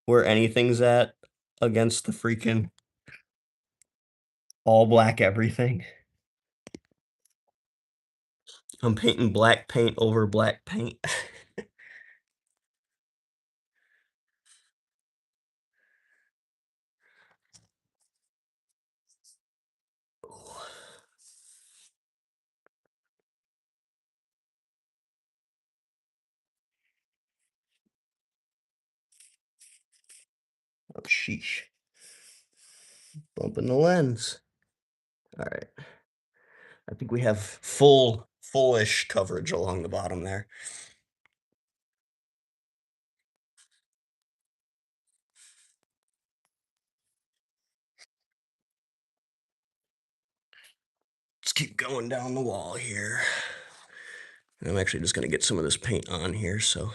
Speaker 1: where anything's at against the freaking all black everything. I'm painting black paint over black paint. Oh, sheesh. Bumping the lens. All right. I think we have fullish coverage along the bottom there. Let's keep going down the wall here. And I'm actually just gonna get some of this paint on here so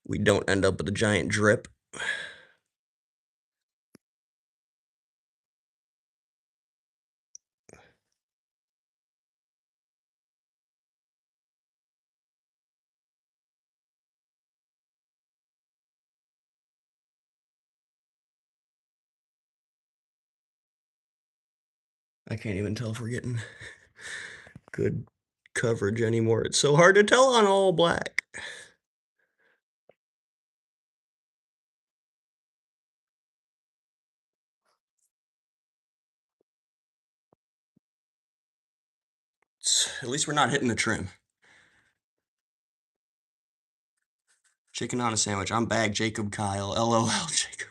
Speaker 1: we don't end up with a giant drip. I can't even tell if we're getting good coverage anymore. It's so hard to tell on all black. At least we're not hitting the trim. Chicken on a sandwich. I'm back, Jacob Kyle. LOL, Jacob.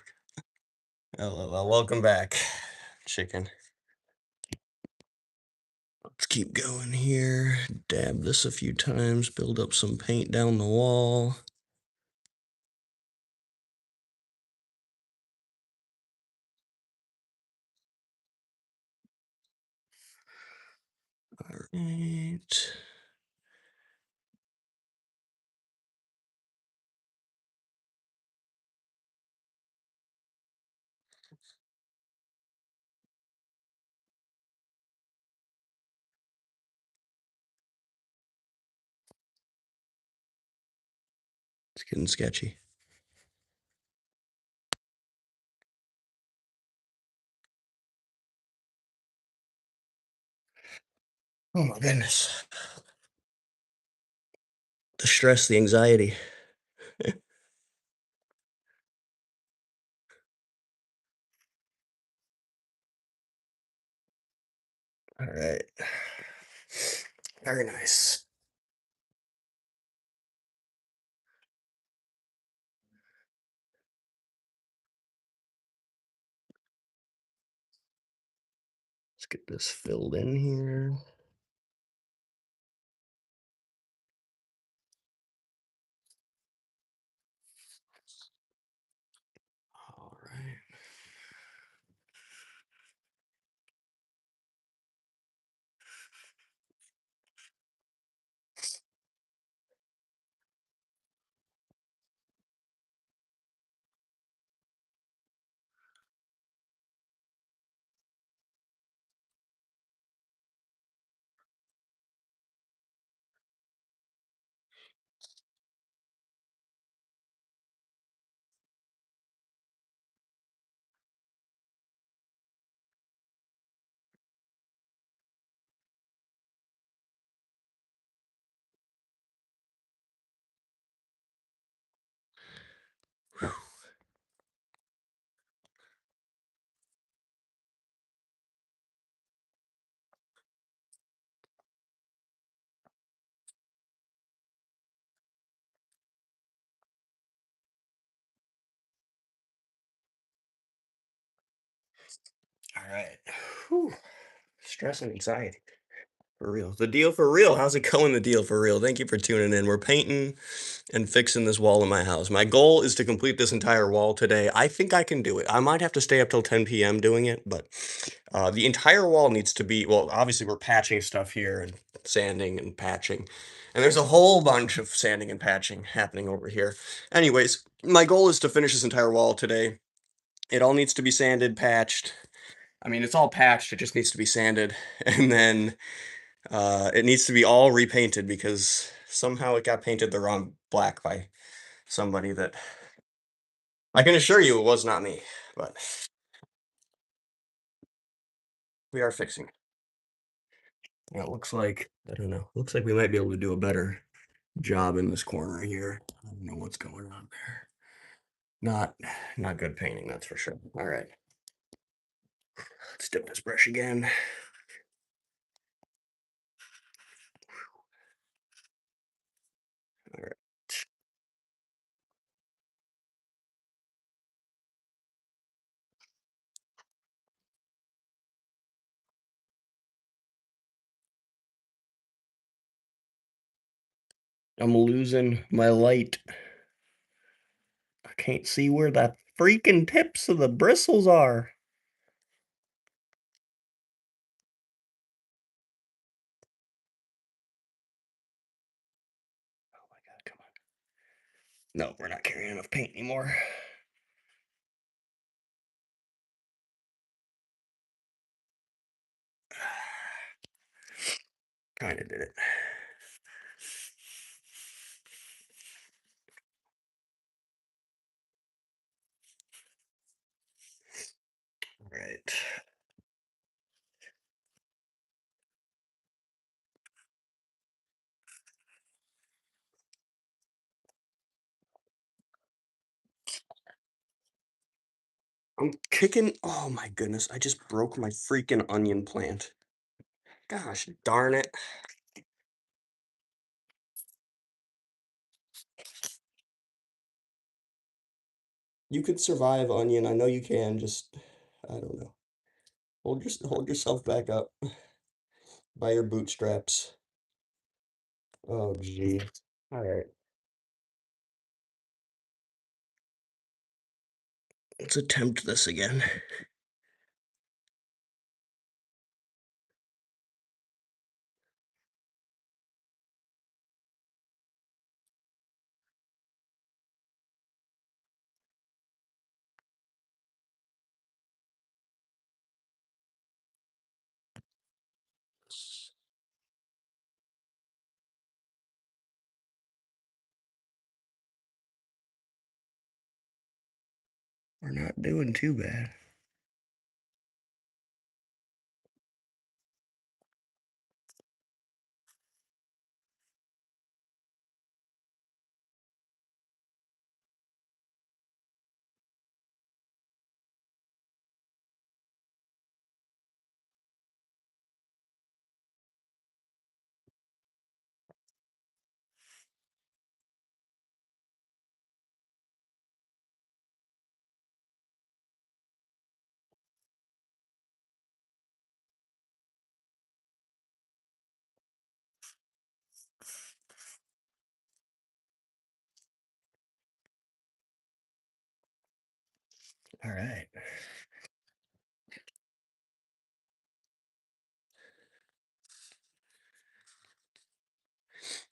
Speaker 1: LOL. Welcome back, chicken. Let's keep going here. Dab this a few times. Build up some paint down the wall. All right. It's getting sketchy. Oh my goodness. The stress, the anxiety. All right. Very nice. Let's get this filled in here. All right. All right. Whew. Stress and anxiety. For real. The deal for real. How's it going, the deal for real? Thank you for tuning in. We're painting and fixing this wall in my house. My goal is to complete this entire wall today. I think I can do it. I might have to stay up till 10 p.m. doing it, but the entire wall needs to be, well, obviously we're patching stuff here and sanding and patching. And there's a whole bunch of sanding and patching happening over here. Anyways, my goal is to finish this entire wall today. It all needs to be sanded, patched. I mean, it's all patched, it just needs to be sanded. And then it needs to be all repainted because somehow it got painted the wrong black by somebody that I can assure you it was not me, but we are fixing. Yeah, it looks like, I don't know, looks like we might be able to do a better job in this corner here. I don't know what's going on there. Not, not good painting, that's for sure. All right, let's dip this brush again. All right, I'm losing my light. I can't see where the freaking tips of the bristles are. Oh my God, come on. No, we're not carrying enough paint anymore. Kind of did it. All right. I'm kicking. Oh my goodness. I just broke my freaking onion plant. Gosh darn it. You could survive, onion. I know you can. Just, I don't know. Hold yourself back up by your bootstraps. Oh gee. All right. Let's attempt this again. We're not doing too bad. All right.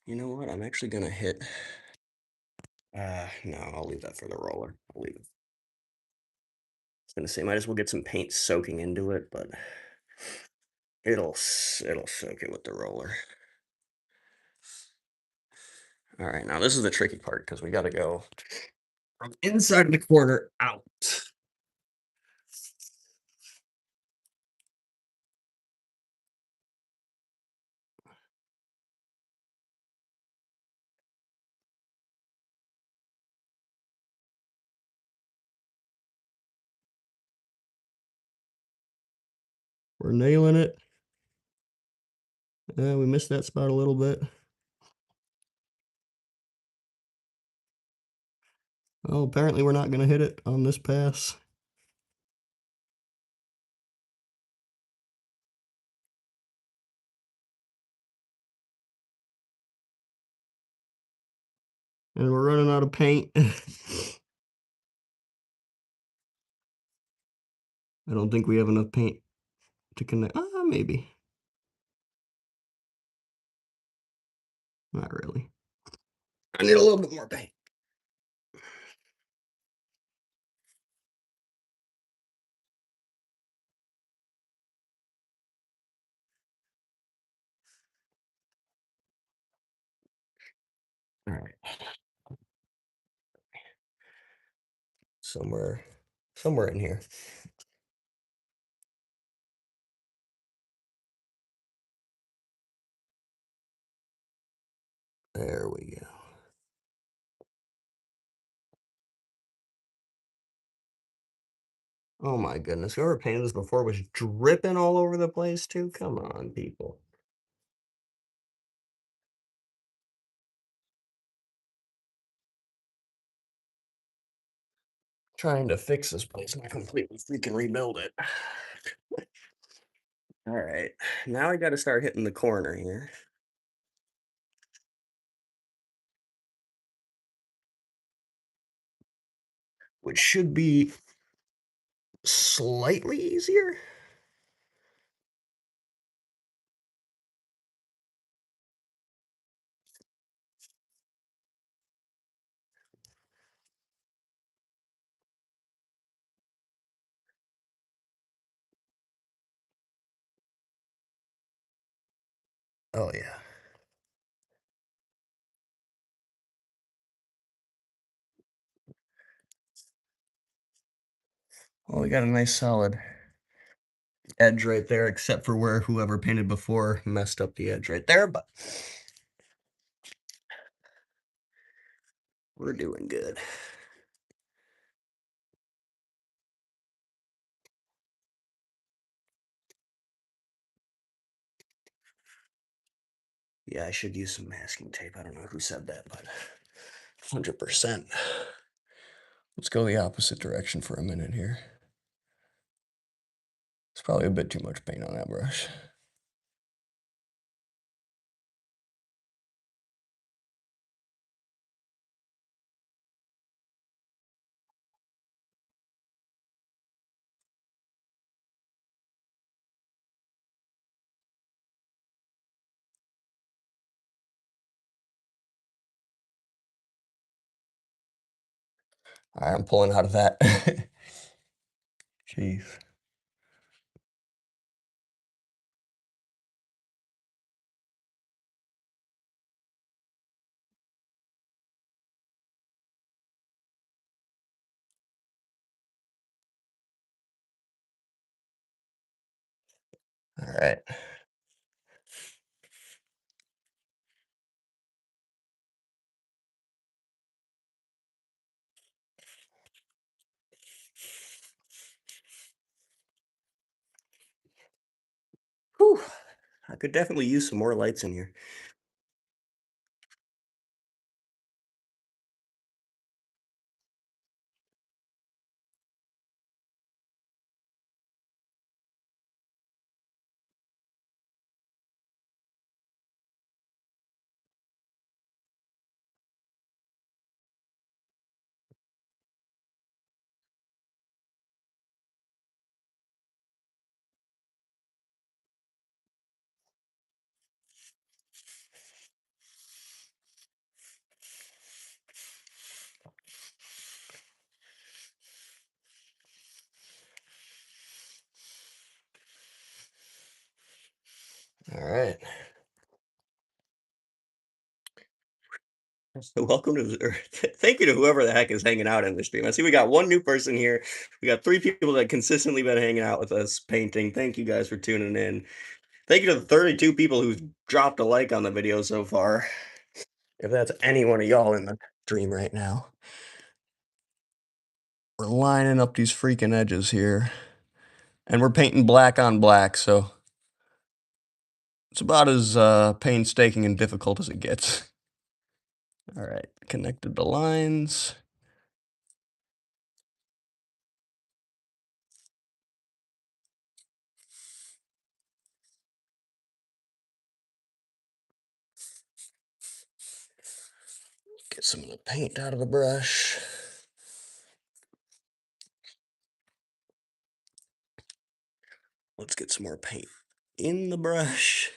Speaker 1: You know what? I'm actually gonna hit. No, I'll leave that for the roller. I'll leave it. I was gonna say, might as well get some paint soaking into it, but it'll soak it with the roller. All right, now this is the tricky part because we got to go from inside of the corner out. We're nailing it. We missed that spot a little bit. Oh, apparently we're not going to hit it on this pass. And we're running out of paint. I don't think we have enough paint to connect. Maybe. Not really. I need a little bit more paint. All right. Somewhere, somewhere in here. There we go. Oh my goodness. Whoever painted this before was dripping all over the place too. Come on, people. Trying to fix this place and I completely freaking rebuild it. All right. Now I got to start hitting the corner here, which should be slightly easier. Oh yeah. Well, we got a nice solid edge right there, except for where whoever painted before messed up the edge right there, but we're doing good. Yeah, I should use some masking tape. I don't know who said that, but 100%. Let's go the opposite direction for a minute here. It's probably a bit too much paint on that brush. All right, I'm pulling out of that. Jeez. All right. Whew. I could definitely use some more lights in here. All right. So welcome to or thank you to whoever the heck is hanging out in the stream. I see we got one new person here. We got three people that consistently been hanging out with us painting. Thank you guys for tuning in. Thank you to the 32 people who've dropped a like on the video so far. If that's any one of y'all in the stream right now. We're lining up these freaking edges here. And we're painting black on black, so it's about as painstaking and difficult as it gets. All right, connected the lines. Get some of the paint out of the brush. Let's get some more paint in the brush.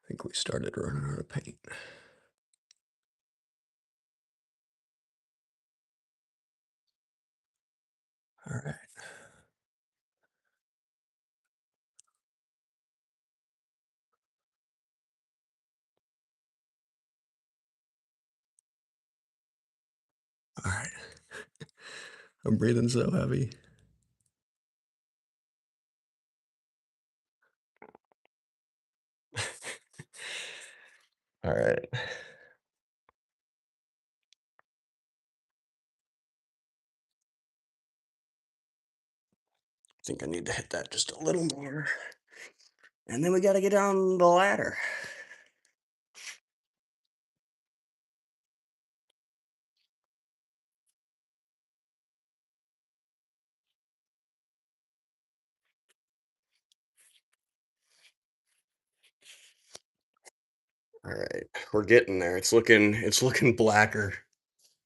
Speaker 1: I think we started running out of paint. All right. All right. I'm breathing so heavy. All right. I think I need to hit that just a little more. And then we got to get down the ladder. All right. We're getting there. It's looking blacker,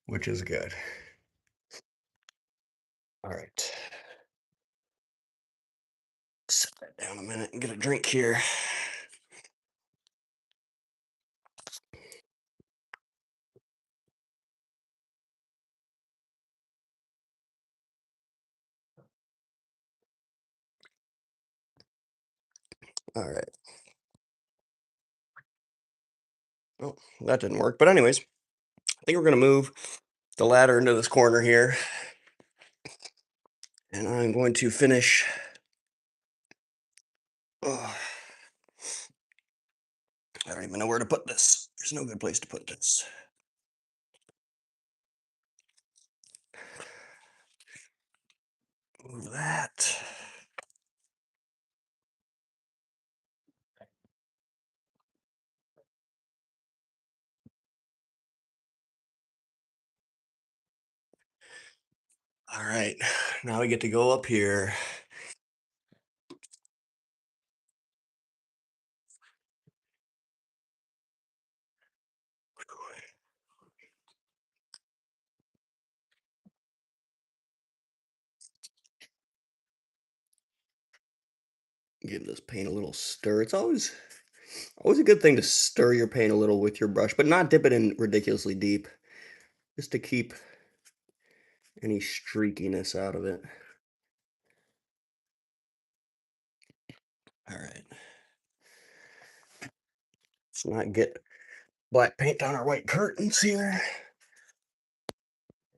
Speaker 1: which is good. All right. Set that down a minute and get a drink here. All right. Oh, that didn't work. But anyways, I think we're gonna move the ladder into this corner here, and I'm going to finish. Oh, I don't even know where to put this. There's no good place to put this. Move that. All right. Now we get to go up here. Give this paint a little stir. It's always a good thing to stir your paint a little with your brush, but not dip it in ridiculously deep, just to keep any streakiness out of it. All right. Let's not get black paint on our white curtains here.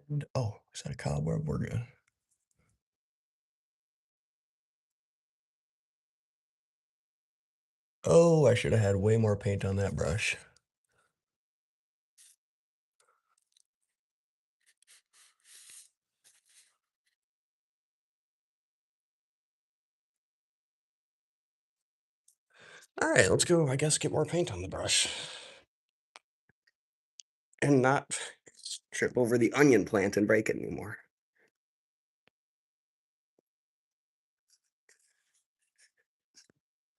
Speaker 1: And, oh, is that a cobweb? We're good. Oh, I should have had way more paint on that brush. All right, let's go, I guess, get more paint on the brush. And not trip over the onion plant and break it anymore.